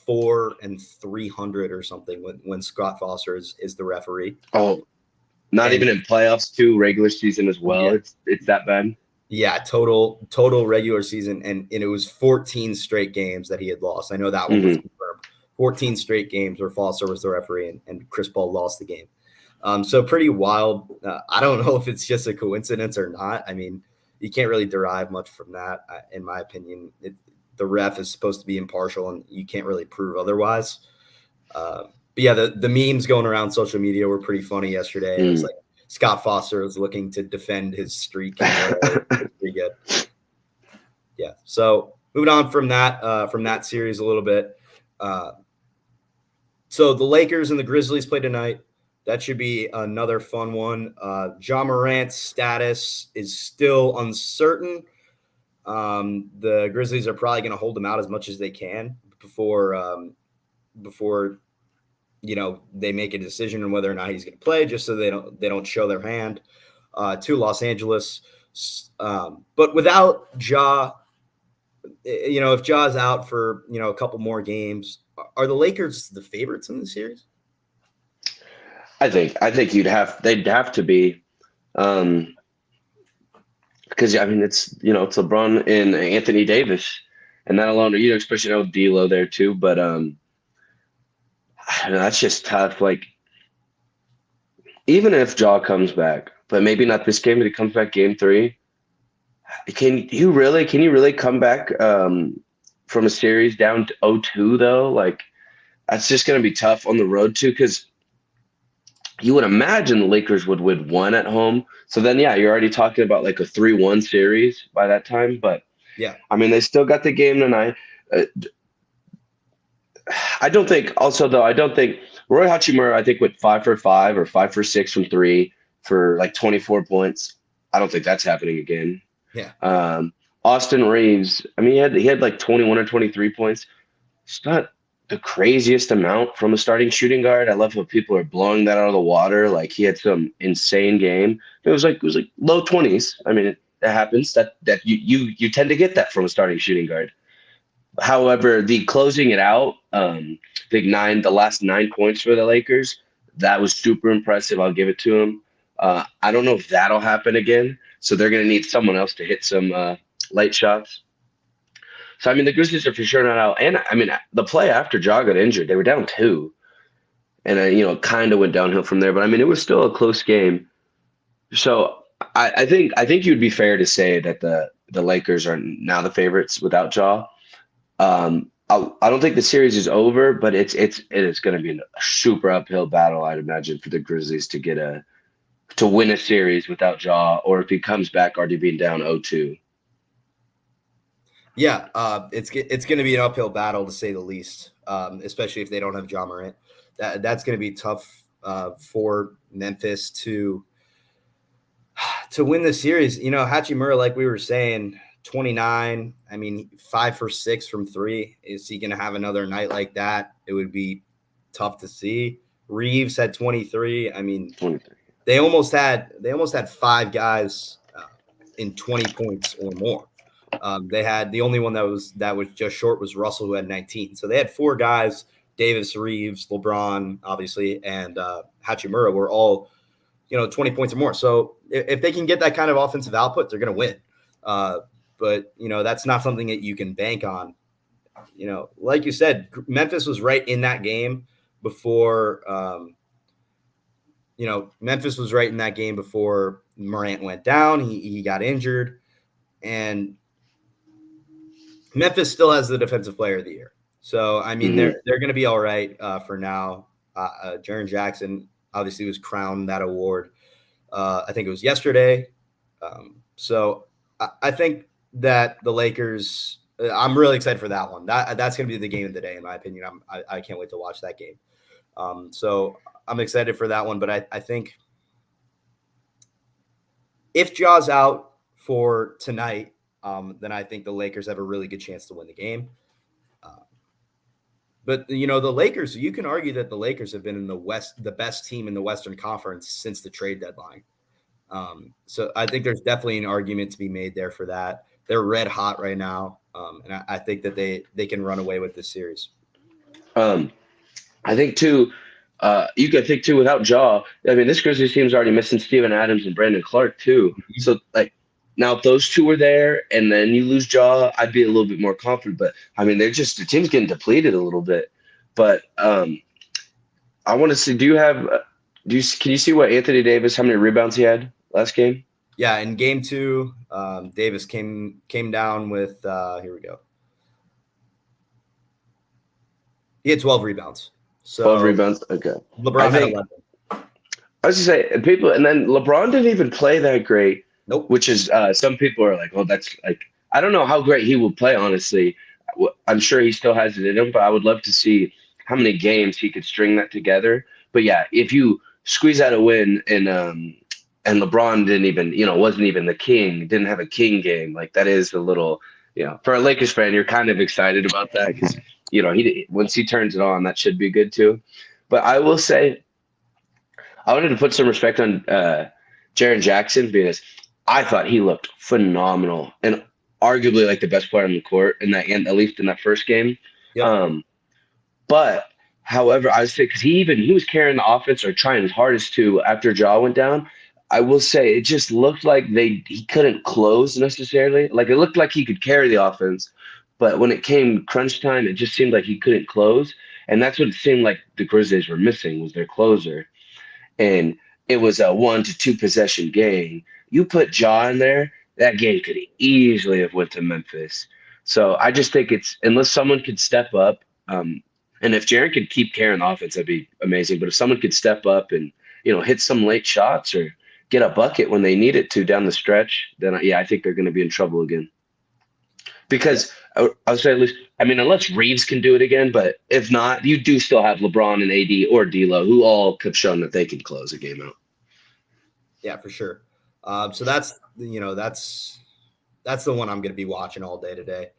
4-300 or something when Scott Foster is the referee. Oh, not And even in playoffs too, regular season as well. yeah, It's that bad. yeah, total regular season, and it was 14 straight games that he had lost. I know that one was hmm confirmed. 14 straight games where Foster was the referee and Chris Paul lost the game. So pretty wild. I don't know if it's just a coincidence or not. I mean, you can't really derive much from that, in my opinion. The ref is supposed to be impartial, and you can't really prove otherwise. But yeah, the memes going around social media were pretty funny yesterday. It was Mm. like Scott Foster was looking to defend his streak and whatever. It was pretty good. Yeah. So moving on from that series a little bit. Uh, so the Lakers and the Grizzlies play tonight. That should be another fun one. Ja Morant's status is still uncertain. The Grizzlies are probably going to hold him out as much as they can before they make a decision on whether or not he's going to play, just so they don't show their hand to Los Angeles. But without Ja, if Ja's out for a couple more games, are the Lakers the favorites in the series? I think they'd have to be, because I mean it's LeBron and Anthony Davis, and that alone, especially D'Lo there too. But I don't know, that's just tough. Like even if Jaw comes back, but maybe not this game, but he comes back game 3. Can you really come back from a series down to 0-2 though? Like that's just going to be tough on the road too, because you would imagine the Lakers would win 1 at home. So then, yeah, you're already talking about like a 3-1 series by that time. But Yeah. I mean, they still got the game tonight. I don't think. Also, though, I don't think Roy Hachimura, I think, went 5 for 5 or 5 for 6 from 3 for like 24 points. I don't think that's happening again. Yeah. Austin Reeves, I mean, he had like 21 or 23 points. It's not the craziest amount from a starting shooting guard. I love how people are blowing that out of the water. Like he had some insane game. It was like low 20s. I mean, it happens that you tend to get that from a starting shooting guard. However, the closing it out, the last 9 points for the Lakers, that was super impressive. I'll give it to him. I don't know if that'll happen again. So they're going to need someone else to hit some late shots. So I mean, the Grizzlies are for sure not out. And I mean, the play after Ja got injured, they were down 2, and kind of went downhill from there. But I mean, it was still a close game. So I think you'd be fair to say that the Lakers are now the favorites without Ja. I don't think the series is over, but it is going to be a super uphill battle, I'd imagine, for the Grizzlies to win a series without Ja, or if he comes back already being down 0-2. Yeah, it's going to be an uphill battle to say the least, especially if they don't have John Morant. That's going to be tough for Memphis to win the series. Hachimura, like we were saying, 29. I mean, 5 for 6 from three. Is he going to have another night like that? It would be tough to see. Reeves had 23. I mean, 23. they almost had five guys in 20 points or more. They had the only one that was just short was Russell, who had 19. So they had four guys: Davis, Reeves, LeBron, obviously, and Hachimura were all 20 points or more. So if they can get that kind of offensive output, they're going to win. But that's not something that you can bank on. Like you said, Memphis was right in that game before. Memphis was right in that game before Morant went down. He got injured, and Memphis still has the defensive player of the year. So, I mean, they're going to be all right for now. Jaren Jackson obviously was crowned that award. I think it was yesterday. So I think that the Lakers, I'm really excited for that one. That's going to be the game of the day, in my opinion. I can't wait to watch that game. So I'm excited for that one. But I think if Jaw's out for tonight, then I think the Lakers have a really good chance to win the game. But the Lakers, you can argue that the Lakers have been in the West, the best team in the Western Conference since the trade deadline. So I think there's definitely an argument to be made there for that. They're red hot right now, and I think that they can run away with this series. I think too. You could think too without Jaw. I mean, this Grizzlies team's already missing Steven Adams and Brandon Clark too. So like now, if those two were there and then you lose Jaw, I'd be a little bit more confident. But I mean, the team's getting depleted a little bit. But I want to see. Can you see what Anthony Davis? How many rebounds he had last game? Yeah, in game 2, Davis came down with here we go. He had 12 rebounds. So 12 rebounds. Okay. LeBron had 11. I was just saying, and then LeBron didn't even play that great. Nope. Which is some people are like, oh, that's like, I don't know how great he will play, honestly. I'm sure he still has it in him, but I would love to see how many games he could string that together. But yeah, if you squeeze out a win and LeBron didn't even, wasn't even the king, didn't have a king game, like that is a little, for a Lakers fan, you're kind of excited about that because, once he turns it on, that should be good too. But I will say, I wanted to put some respect on Jaren Jackson because I thought he looked phenomenal and arguably like the best player on the court at least in that first game. Yep. But however, I would say because he was carrying the offense or trying his hardest to after Jaw went down. I will say it just looked like he couldn't close necessarily. Like it looked like he could carry the offense, but when it came crunch time, it just seemed like he couldn't close. And that's what it seemed like the Grizzlies were missing was their closer. And it was a 1 to 2 possession game. You put Ja in there, that game could easily have went to Memphis. So I just think it's unless someone could step up, and if Jaren could keep carrying the offense, that'd be amazing. But if someone could step up and hit some late shots or get a bucket when they need it to down the stretch, then I think they're going to be in trouble again. Because I'll say at least, I mean, unless Reeves can do it again, but if not, you do still have LeBron and AD or D'Lo, who all have shown that they can close a game out. Yeah, for sure. So that's the one I'm going to be watching all day today.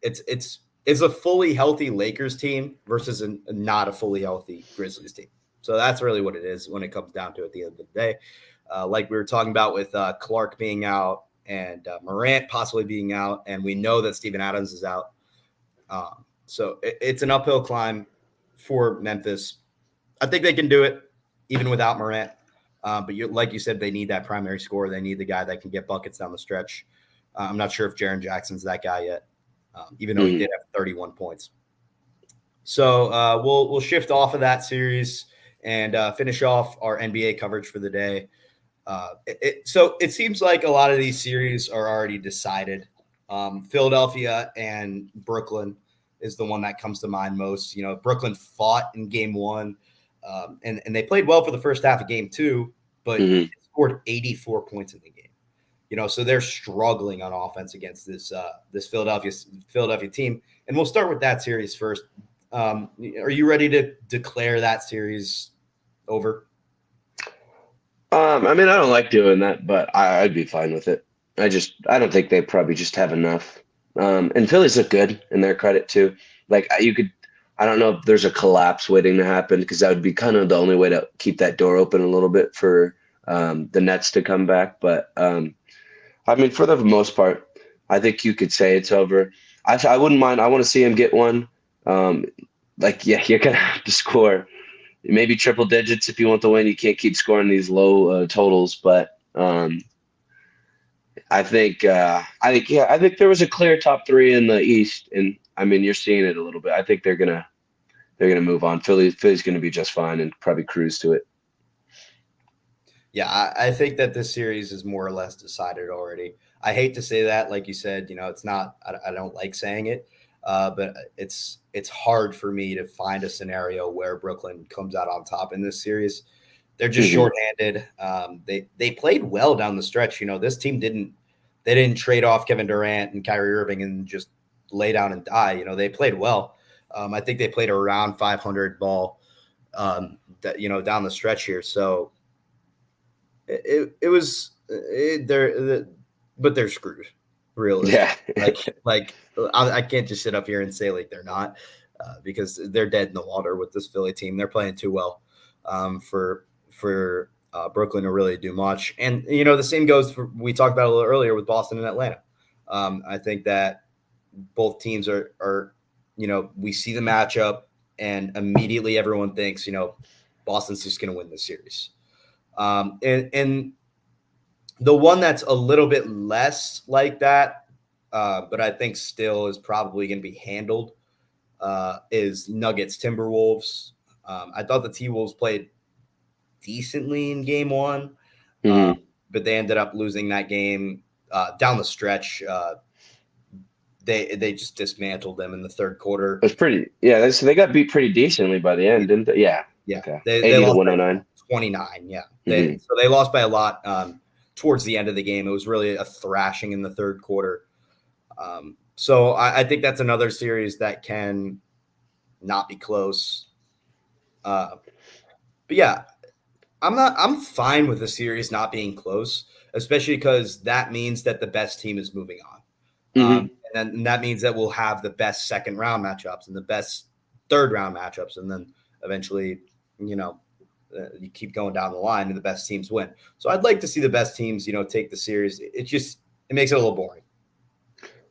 It's a fully healthy Lakers team versus not a fully healthy Grizzlies team. So that's really what it is when it comes down to it at the end of the day. Like we were talking about with Clark being out and Morant possibly being out, and we know that Steven Adams is out. So it's an uphill climb for Memphis. I think they can do it even without Morant. But like you said, they need that primary scorer. They need the guy that can get buckets down the stretch. I'm not sure if Jaren Jackson's that guy yet, even though he did have 31 points. So we'll shift off of that series and finish off our NBA coverage for the day. So it seems like a lot of these series are already decided. Philadelphia and Brooklyn is the one that comes to mind most. Brooklyn fought in game 1, and they played well for the first half of game 2, but scored 84 points in the game. So they're struggling on offense against this Philadelphia team. And we'll start with that series first. Are you ready to declare that series over? I mean, I don't like doing that, but I'd be fine with it. I don't think they probably just have enough. And Phillies look good in their credit too. Like I don't know if there's a collapse waiting to happen because that would be kind of the only way to keep that door open a little bit for the Nets to come back. But I mean, for the most part, I think you could say it's over. I wouldn't mind. I want to see him get one. Um, yeah, you're gonna have to score maybe triple digits if you want to win. You can't keep scoring these low totals, but I think there was a clear top three in the East, and I mean you're seeing it a little bit. I think they're gonna move on. Philly's gonna be just fine and probably cruise to it. Yeah, I think that this series is more or less decided already. I hate to say that, like you said, it's not. I don't like saying it, but it's hard for me to find a scenario where Brooklyn comes out on top in this series. They're just Hmm. shorthanded. They played well down the stretch. This team didn't trade off Kevin Durant and Kyrie Irving and just lay down and die. They played well. I think they played around 500 ball down the stretch here. So it was but they're screwed realistically. Yeah. I can't just sit up here and say like they're not because they're dead in the water with this Philly team. They're playing too well for Brooklyn to really do much. And the same goes for we talked about a little earlier with Boston and Atlanta. I think that both teams are we see the matchup and immediately everyone thinks Boston's just going to win this series. And the one that's a little bit less like that, but I think still is probably going to be handled, is Nuggets Timberwolves. I thought the T-Wolves played decently in game one, Hmm. but they ended up losing that game down the stretch. They just dismantled them in the third quarter. It was pretty. Yeah, they got beat pretty decently by the end, didn't they? Yeah. Yeah, Okay. they 80 to lost by 109. 29. Yeah, Hmm. so they lost by a lot towards the end of the game. It was really a thrashing in the third quarter. So I think that's another series that can not be close. But yeah, I'm fine with the series not being close, especially because that means that the best team is moving on. Hmm. And that means that we'll have the best second round matchups and the best third round matchups. And then eventually, you keep going down the line and the best teams win. So I'd like to see the best teams, take the series. It makes it a little boring.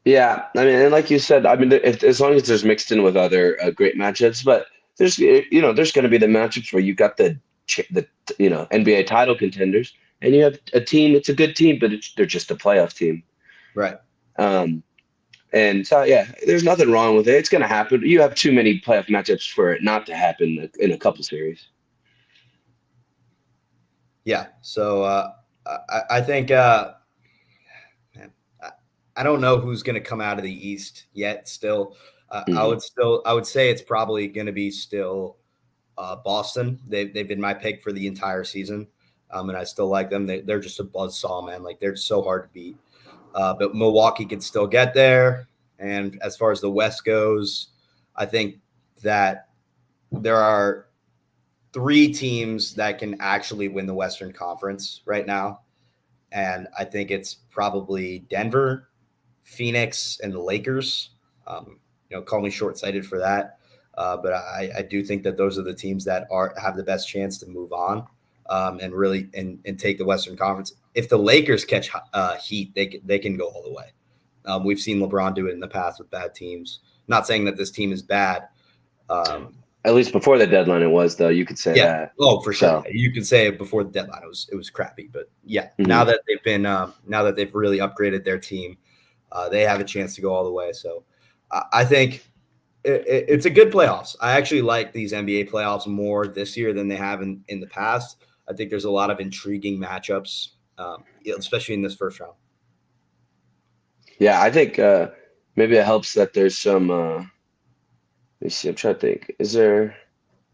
Yeah, I mean, and like you said, I mean, as long as there's mixed in with other great matchups, but there's going to be the matchups where you got the NBA title contenders, and you have a team. It's a good team, but they're just a playoff team. Right. Um, and so yeah, there's nothing wrong with it. It's going to happen. You have too many playoff matchups for it not to happen in a couple series. Yeah. So I think, man, I don't know who's going to come out of the East yet. Still, Hmm. I would say it's probably going to be still Boston. They've been my pick for the entire season, and I still like them. They're just a buzzsaw, man. Like they're so hard to beat. But Milwaukee can still get there. And as far as the West goes, I think that there are three teams that can actually win the Western Conference right now. And I think it's probably Denver, Phoenix, and the Lakers. Call me short-sighted for that, but I do think that those are the teams that have the best chance to move on and really and take the Western Conference. If the Lakers catch heat, they can go all the way. We've seen LeBron do it in the past with bad teams. Not saying that this team is bad. At least before the deadline, it was though. You could say Yeah. that. Oh, for sure. So. Yeah. You could say it before the deadline. It was crappy, but yeah. Mhm. Now that they've really upgraded their team, they have a chance to go all the way. So I think it's a good playoffs. I actually like these NBA playoffs more this year than they have in the past. I think there's a lot of intriguing matchups, especially in this first round. Yeah, I think maybe it helps that there's some. Let me see. I'm trying to think.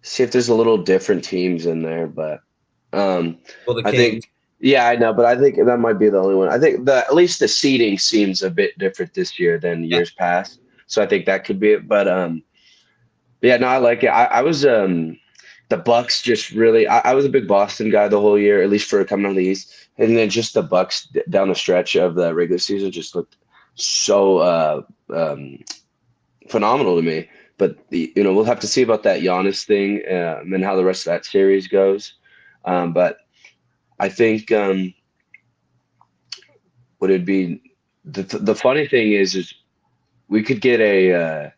See if there's a little different teams in there, but Well, the I think Kings, Yeah, I know, but I think that might be the only one. I think at least the seating seems a bit different this year than Yeah. years past. So I think that could be it. But yeah, no, I like it. I was the Bucks just really. I was a big Boston guy the whole year, at least for coming out of the East, and then just the Bucks down the stretch of the regular season just looked so phenomenal to me. But we'll have to see about that Giannis thing and how the rest of that series goes. But I think would it be the funny thing is we could get a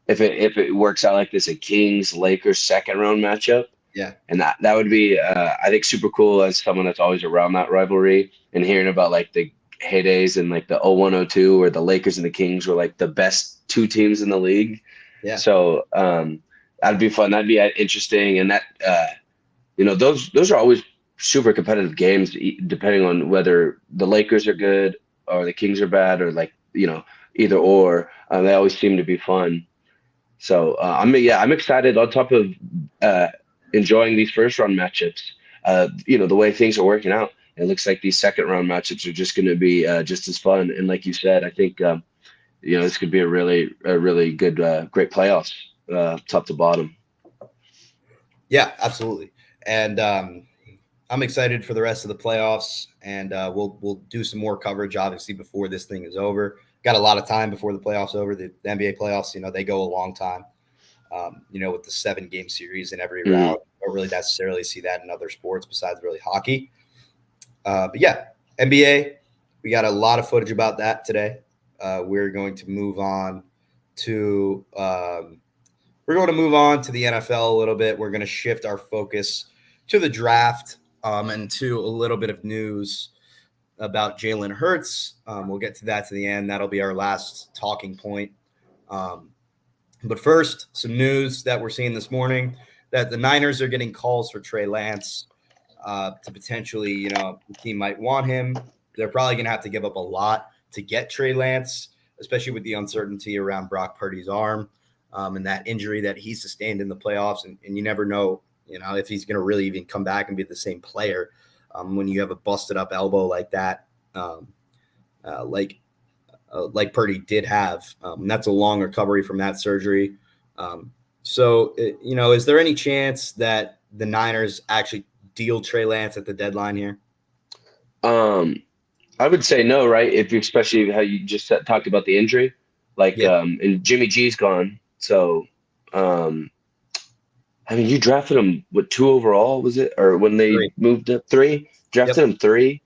if it works out like this, a Kings Lakers second round matchup, Yeah. and that would be I think super cool as someone that's always around that rivalry and hearing about like the heydays and like the 0102 where the Lakers and the Kings were like the best two teams in the league. Yeah. So that'd be fun. That'd be interesting, and that those are always super competitive games, depending on whether the Lakers are good or the Kings are bad, or like either or. They always seem to be fun. So I'm excited. On top of uh, enjoying these first round matchups, the way things are working out, it looks like these second round matchups are just going to be just as fun. And like you said, I think this could be a really good, great playoffs, top to bottom. Yeah, absolutely. And I'm excited for the rest of the playoffs, and we'll do some more coverage obviously before this thing is over. Got a lot of time before the playoffs over. The NBA playoffs, they go a long time. With the 7-game series in every Mhm. round. Don't really necessarily see that in other sports besides really hockey. But yeah, NBA, we got a lot of footage about that today. We're going to move on to the NFL a little bit. We're going to shift our focus to the draft and to a little bit of news about Jalen Hurts. We'll get to that to the end. That'll be our last talking point. But first, some news that we're seeing this morning that the Niners are getting calls for Trey Lance to potentially, the team might want him. They're probably going to have to give up a lot to get Trey Lance, especially with the uncertainty around Brock Purdy's arm and that injury that he sustained in the playoffs. And you never know, if he's going to really even come back and be the same player when you have a busted up elbow like that, like Purdy did have. That's a long recovery from that surgery. Is there any chance that the Niners actually deal Trey Lance at the deadline here? Um, I would say no, right? If you especially how you just talked about the injury, like Yeah, and Jimmy G's gone, so um, I mean, you drafted him with 2 overall, was it? Or when they 3. moved up 3, drafted Yep. him 3.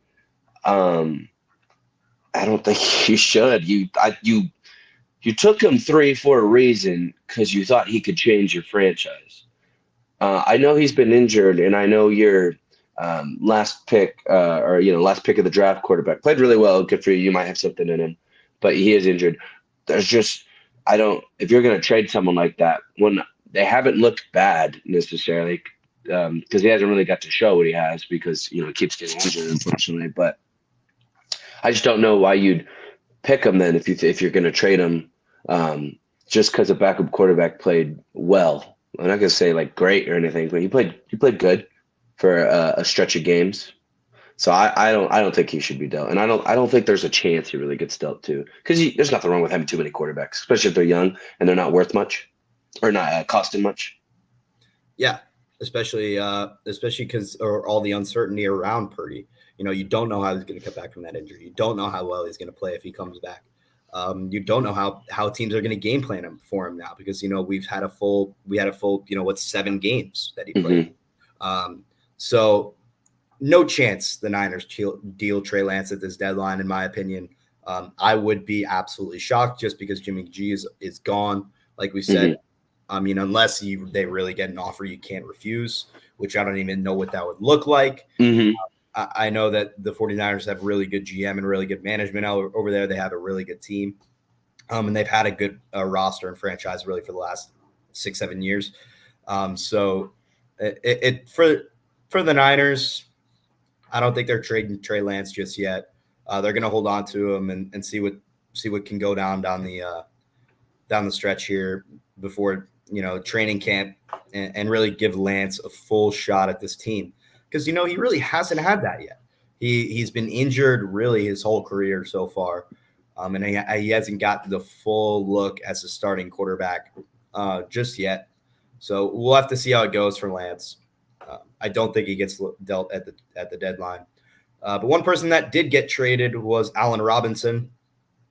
Um, I don't think you should. You took him 3 for a reason because you thought he could change your franchise. I know he's been injured, and I know your last pick, or last pick of the draft quarterback played really well. Good for you. You might have something in him, but he is injured. There's just I don't. If you're going to trade someone like that, when they haven't looked bad necessarily, because he hasn't really got to show what he has because he keeps getting injured, unfortunately. But I just don't know why you'd pick him then if you're going to trade him, just because a backup quarterback played well. I'm not gonna say like great or anything, but he played good for a stretch of games. So I don't think he should be dealt, and I don't think there's a chance he really gets dealt to because there's nothing wrong with having too many quarterbacks, especially if they're young and they're not worth much or not costing much. Yeah, especially because all the uncertainty around Purdy. You don't know how he's going to come back from that injury. You don't know how well he's going to play if he comes back. You don't know how teams are going to game plan him for him now because we had a full 7 games that he played. Hmm. So no chance the Niners deal Trey Lance at this deadline, in my opinion. I would be absolutely shocked just because Jimmy G is gone, like we said. Hmm. Unless they really get an offer you can't refuse, which I don't even know what that would look like. Hmm. I know that the 49ers have really good GM and really good management over there. They have a really good team. And they've had a good roster and franchise really for the last 6-7 years. So for the Niners, I don't think they're trading Trey Lance just yet. They're going to hold on to him and see what can go down the stretch here before training camp and really give Lance a full shot at this team because he really hasn't had that yet. He's been injured really his whole career so far, and he hasn't got the full look as a starting quarterback just yet. So we'll have to see how it goes for Lance. I don't think he gets dealt at the deadline. But one person that did get traded was Allen Robinson.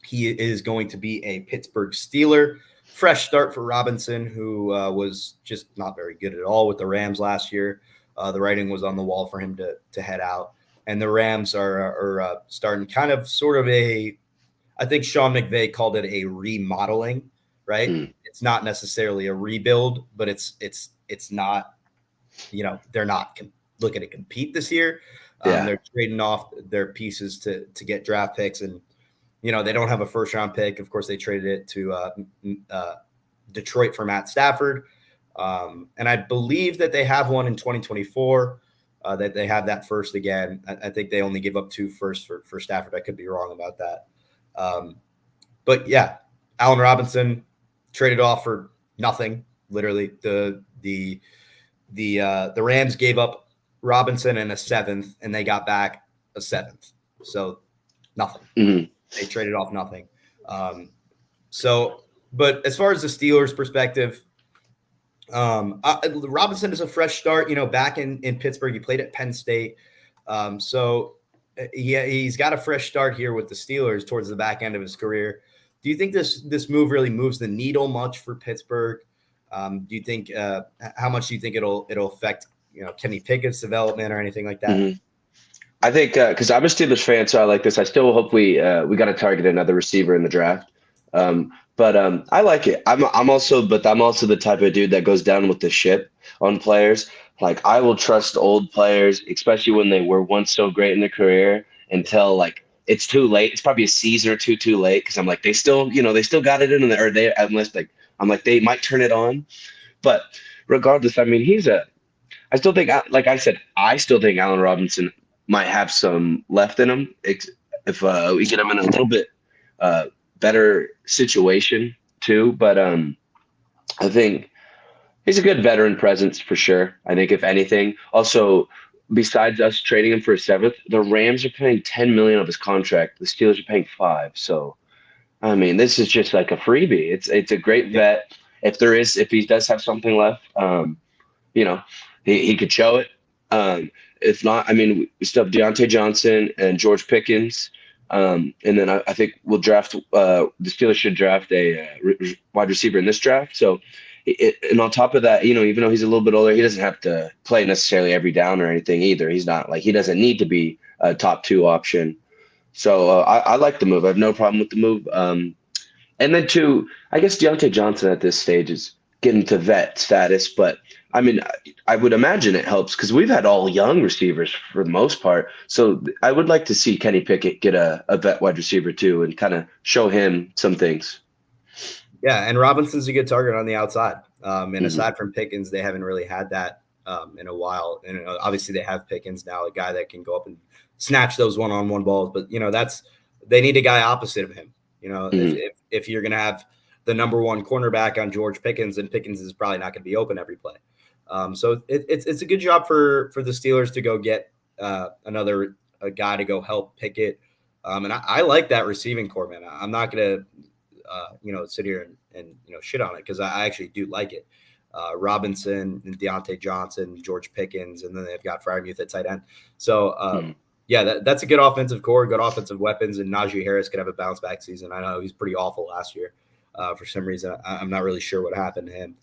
He is going to be a Pittsburgh Steeler. Fresh start for Robinson, who was just not very good at all with the Rams last year. The writing was on the wall for him to head out. And the Rams are starting kind of sort of I think Sean McVay called it a remodeling, right? It's not necessarily a rebuild, but it's not, they're not looking to compete this year. They're trading off their pieces to get draft picks, and they don't have a first round pick. Of course, they traded it to Detroit for Matt Stafford, and I believe that they have one in 2024. That they have that first again. I think they only give up 2 firsts for Stafford. I could be wrong about that. But yeah, Allen Robinson traded off for nothing. Literally, the Rams gave up Robinson and a 7th, and they got back a 7th. So nothing. Mm-hmm. They traded off nothing. But as far as the Steelers' perspective, Robinson is a fresh start. Back in Pittsburgh, he played at Penn State. So he's got a fresh start here with the Steelers towards the back end of his career. Do you think this move really moves the needle much for Pittsburgh? Do you think how much do you think it'll affect Kenny Pickett's development or anything like that? Mm-hmm. I think because I'm a Steelers fan, so I like this. I still hope we got to target another receiver in the draft. But I like it. I'm also the type of dude that goes down with the ship on players. Like I will trust old players, especially when they were once so great in their career, until like it's too late. It's probably a season or two too late because I'm like they still got it in there, or they unless like I'm like they might turn it on. But regardless, I mean I still think, like I said, I still think Allen Robinson might have some left in him if we get him in a little bit better situation too. But I think he's a good veteran presence for sure. I think if anything, also besides us trading him for a 7th, the Rams are paying $10 million of his contract. The Steelers are paying 5. So I mean, this is just like a freebie. It's a great vet. If he does have something left, he could show it. If not, I mean, we still have Deontay Johnson and George Pickens. And then I think we'll draft the Steelers should draft a wide receiver in this draft. So, and on top of that, even though he's a little bit older, he doesn't have to play necessarily every down or anything either. He's not like he doesn't need to be a top 2 option. So I like the move. I have no problem with the move. And then I guess Deontay Johnson at this stage is getting to vet status, but I mean, I would imagine it helps because we've had all young receivers for the most part. So I would like to see Kenny Pickett get a vet wide receiver too and kind of show him some things. Yeah, and Robinson's a good target on the outside. And aside from Pickens, they haven't really had that in a while. And obviously they have Pickens now, a guy that can go up and snatch those one-on-one balls. But, they need a guy opposite of him. If you're going to have the number 1 cornerback on George Pickens, then Pickens is probably not going to be open every play. So it's a good job for the Steelers to go get another guy to go help Pickett. And I like that receiving core, man. I'm not going to, sit here and shit on it because I actually do like it. Robinson and Deontay Johnson, George Pickens, and then they've got Freiermuth at tight end. So, that's a good offensive core, good offensive weapons, and Najee Harris could have a bounce back season. I know he's pretty awful last year. For some reason, I'm not really sure what happened to him.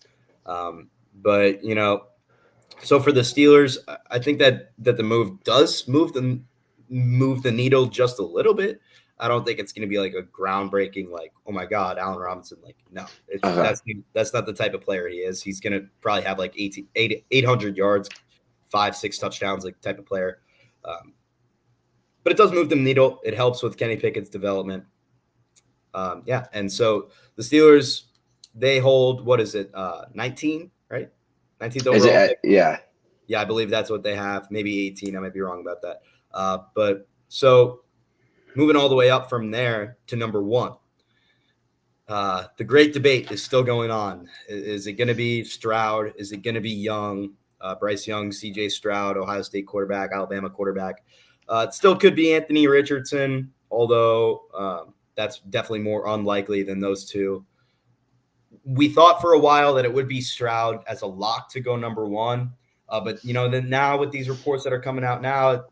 But so for the Steelers, I think that the move does move the needle just a little bit. I don't think it's going to be like a groundbreaking, like, oh my God, Allen Robinson. Like, no, that's not the type of player he is. He's going to probably have like 800 yards, 5-6 touchdowns, like type of player. But it does move the needle. It helps with Kenny Pickett's development. And so the Steelers, they hold, what is it, 19, right? 19th overall. Yeah, I believe that's what they have. Maybe 18. I might be wrong about that. But so moving all the way up from there to number 1. The great debate is still going on. Is it going to be Stroud? Is it going to be Young? Bryce Young, CJ Stroud, Ohio State quarterback, Alabama quarterback. It still could be Anthony Richardson, although that's definitely more unlikely than those two. We thought for a while that it would be Stroud as a lock to go number one. But then now with these reports that are coming out now,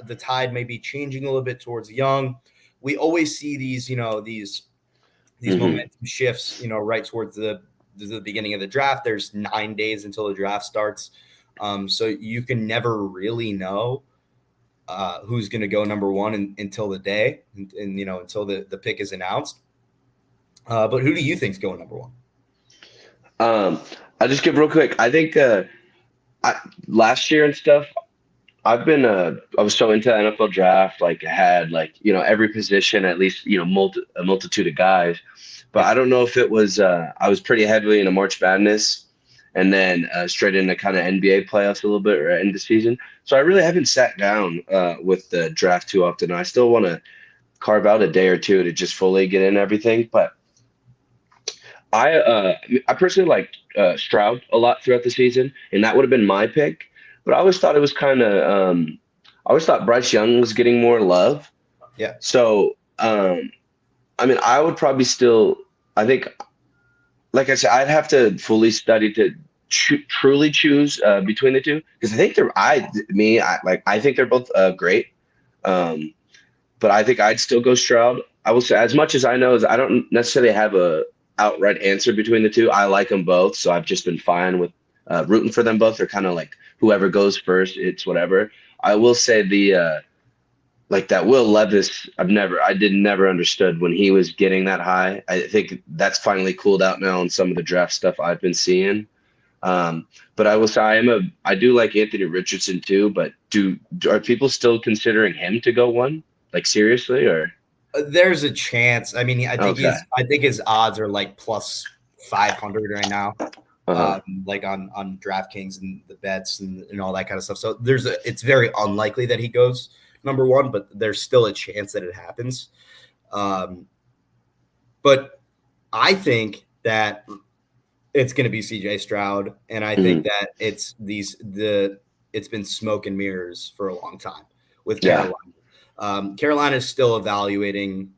the tide may be changing a little bit towards Young. We always see these, these momentum shifts, right towards the beginning of the draft. There's 9 days until the draft starts, so you can never really know who's going to go number one until the day, and until the pick is announced. But who do you think's going number one? I'll just give real quick. I think last year and stuff, I was so into the NFL draft, like I had every position, at least, a multitude of guys. But I don't know if it was, I was pretty heavily into March Madness and then straight into kind of NBA playoffs a little bit or end of season. So I really haven't sat down with the draft too often. I still want to carve out a day or two to just fully get in everything. But I personally liked Stroud a lot throughout the season, and that would have been my pick. But I always thought it was kind of I always thought Bryce Young was getting more love. Yeah. So I mean, I would probably still. I think, like I said, I'd have to fully study to truly choose between the two, because I think I think they're both great. But I think I'd still go Stroud. I will say, as much as I know, is I don't necessarily have a outright answer between the two. I like them both, so I've just been fine with rooting for them both. They're kind of like whoever goes first, it's whatever. I will say that Will Levis, I never understood when he was getting that high. I think that's finally cooled out now on some of the draft stuff I've been seeing. But I will say I do like Anthony Richardson too. But are people still considering him to go one? Like seriously, or? There's a chance. I mean, I think his odds are like plus 500 right now, like on DraftKings and the bets and all that kind of stuff. So it's very unlikely that he goes number one, but there's still a chance that it happens. But I think that it's going to be CJ Stroud, and I think that it's been smoke and mirrors for a long time with Carolina. Carolina is still evaluating.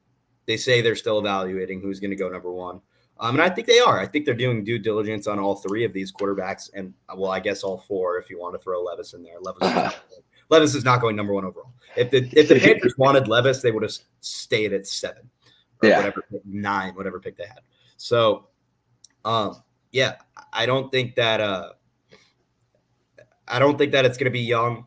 They say they're still evaluating who's going to go number one. And I think they are. I think they're doing due diligence on all three of these quarterbacks. And, well, I guess all four if you want to throw Levis in there. Levis is not going number one overall. If the Panthers wanted Levis, they would have stayed at 7 or whatever, 9, whatever pick they had. So, I don't think that it's going to be Young.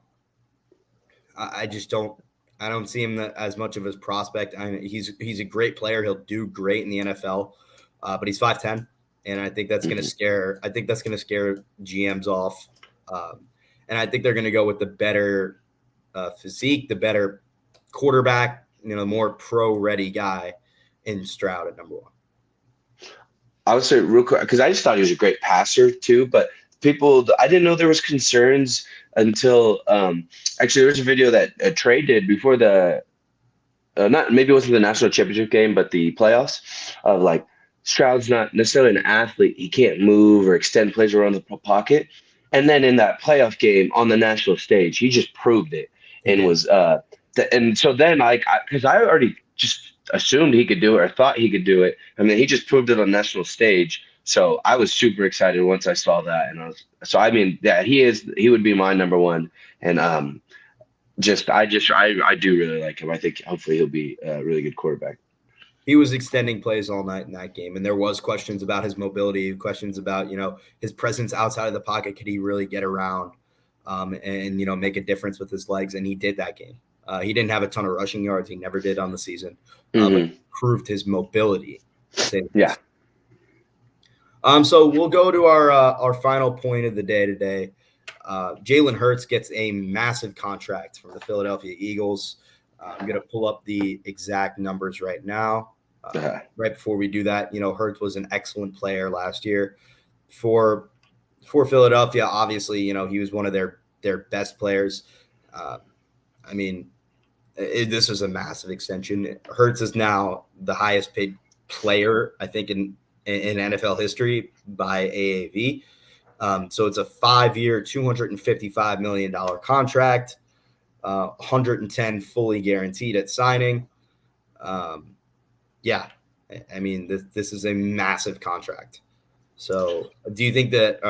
I just don't. I don't see him as much of his prospect. I mean, he's a great player. He'll do great in the NFL, but he's 5'10", and I think that's going to scare. I think that's going to scare GMs off, and I think they're going to go with the better physique, the better quarterback, more pro-ready guy in Stroud at number one. I would say real quick, because I just thought he was a great passer too, but I didn't know there was concerns until actually there was a video that Trey did before maybe it wasn't the national championship game, but the playoffs, of like Stroud's not necessarily an athlete. He can't move or extend plays around the pocket. And then in that playoff game on the national stage, he just proved it and was and so then because I already just assumed he could do it or thought he could do it. I mean, he just proved it on national stage. So I was super excited once I saw that, and he would be my number one, and I do really like him. I think hopefully he'll be a really good quarterback. He was extending plays all night in that game, and there was questions about his mobility, questions about his presence outside of the pocket. Could he really get around, and make a difference with his legs? And he did that game. He didn't have a ton of rushing yards. He never did on the season, but proved his mobility. Yeah. So we'll go to our final point of the day today. Jalen Hurts gets a massive contract from the Philadelphia Eagles. I'm going to pull up the exact numbers right now. Right before we do that, Hurts was an excellent player last year for Philadelphia. Obviously, he was one of their best players. I mean, this was a massive extension. Hurts is now the highest paid player, I think, in NFL history by AAV. So it's a 5-year, $255 million contract. 110 fully guaranteed at signing. Yeah, I mean, this is a massive contract. So, do you think that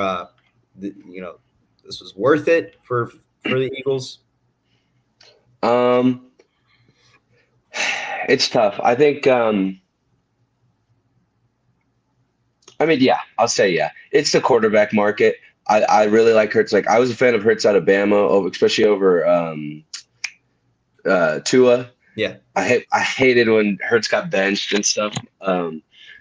this was worth it for the Eagles? Um, it's tough. I think. I mean, yeah, I'll say yeah. It's the quarterback market. I really like Hurts. Like I was a fan of Hurts out of Bama, especially over Tua. Yeah, I hated when Hurts got benched and stuff.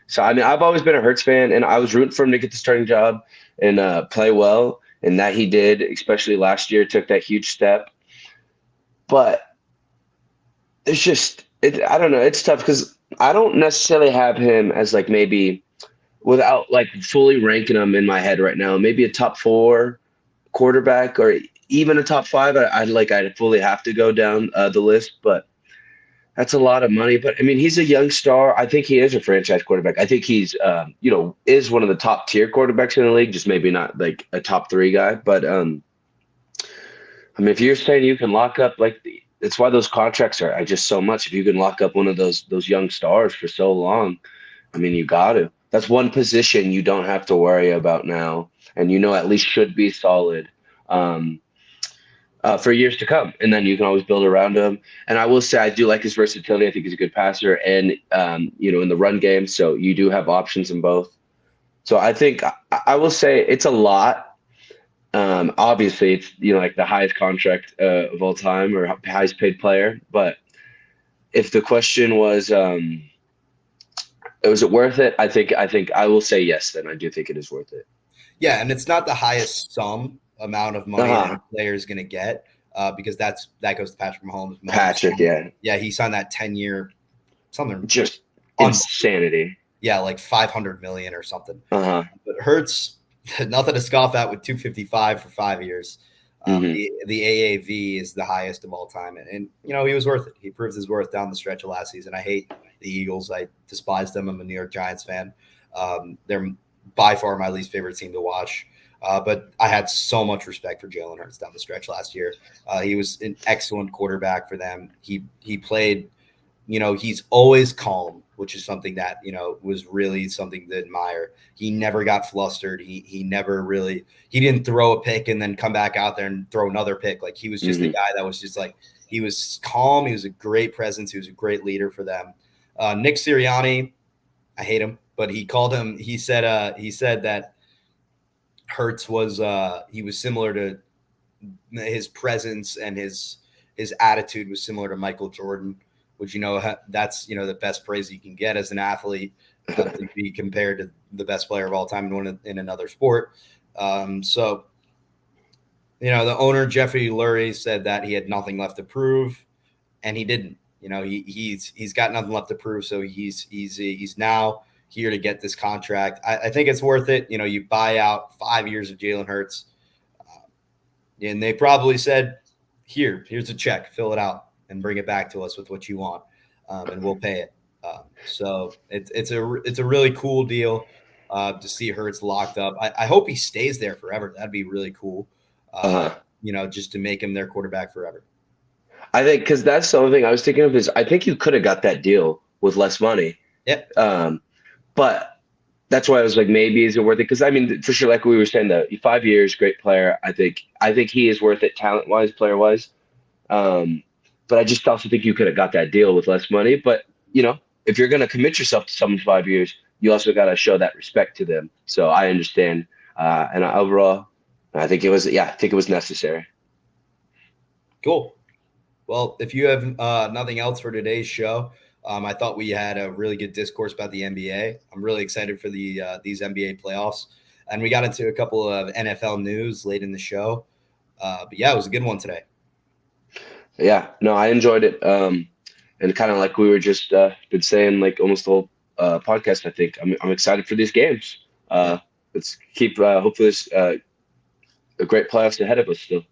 So I mean, I've always been a Hurts fan, and I was rooting for him to get the starting job and play well, and that he did, especially last year, took that huge step. But it's just, I don't know, it's tough because I don't necessarily have him as like maybe without like fully ranking him in my head right now, maybe a top four quarterback or even a top five. I'd fully have to go down the list, but. That's a lot of money, but I mean, he's a young star. I think he is a franchise quarterback. I think he's, is one of the top tier quarterbacks in the league, just maybe not like a top three guy. But I mean, if you're saying you can lock up it's why those contracts are just so much. If you can lock up one of those young stars for so long, I mean, you got to. That's one position you don't have to worry about now, and at least should be solid. Um, for years to come. And then you can always build around him. And I will say I do like his versatility. I think he's a good passer and, in the run game. So you do have options in both. So I think I will say it's a lot. Obviously, it's, like the highest contract of all time or highest paid player. But if the question was it worth it? I think I will say yes, then I do think it is worth it. yeah, and it's not the highest sum amount of money that a player is going to get because that goes to Patrick Mahomes. Patrick, yeah, yeah, he signed that 10-year something just insanity. Yeah, like 500 million or something. But Hurts, nothing to scoff at with 255 for 5 years. The AAV is the highest of all time, and he was worth it. He proved his worth down the stretch of last season. I hate the Eagles. I despise them. I'm a New York Giants fan. They're by far my least favorite team to watch. But I had so much respect for Jalen Hurts down the stretch last year. He was an excellent quarterback for them. He played, he's always calm, which is something that, was really something to admire. He never got flustered. He never really, he didn't throw a pick and then come back out there and throw another pick. Like he was just a guy that was just like, he was calm. He was a great presence. He was a great leader for them. Nick Sirianni, I hate him, but he said that Hurts was he was similar to his presence and his attitude was similar to Michael Jordan, which that's the best praise you can get as an athlete to be compared to the best player of all time in another sport. So the owner Jeffrey Lurie said that he had nothing left to prove, and he didn't. He's got nothing left to prove, so he's now here to get this contract. I think it's worth it. You buy out 5 years of Jalen Hurts, and they probably said, here's a check, fill it out, and bring it back to us with what you want, and we'll pay it. So it's a really cool deal to see Hurts locked up. I hope he stays there forever. That'd be really cool. Just to make him their quarterback forever. I think because that's the only thing I was thinking of is I think you could have got that deal with less money. Yep. But that's why I was like, maybe is it worth it? Because I mean, for sure, like we were saying, 5 years, great player. I think he is worth it, talent wise, player wise. But I just also think you could have got that deal with less money. But if you're going to commit yourself to someone 5 years, you also got to show that respect to them. So I understand. And overall, I think it was necessary. Cool. Well, if you have nothing else for today's show. I thought we had a really good discourse about the NBA. I'm really excited for these NBA playoffs. And we got into a couple of NFL news late in the show. But yeah, it was a good one today. Yeah, no, I enjoyed it. And kind of like we were just been saying, like almost the whole podcast, I think I'm excited for these games. Let's keep hopefully there's a great playoffs ahead of us still.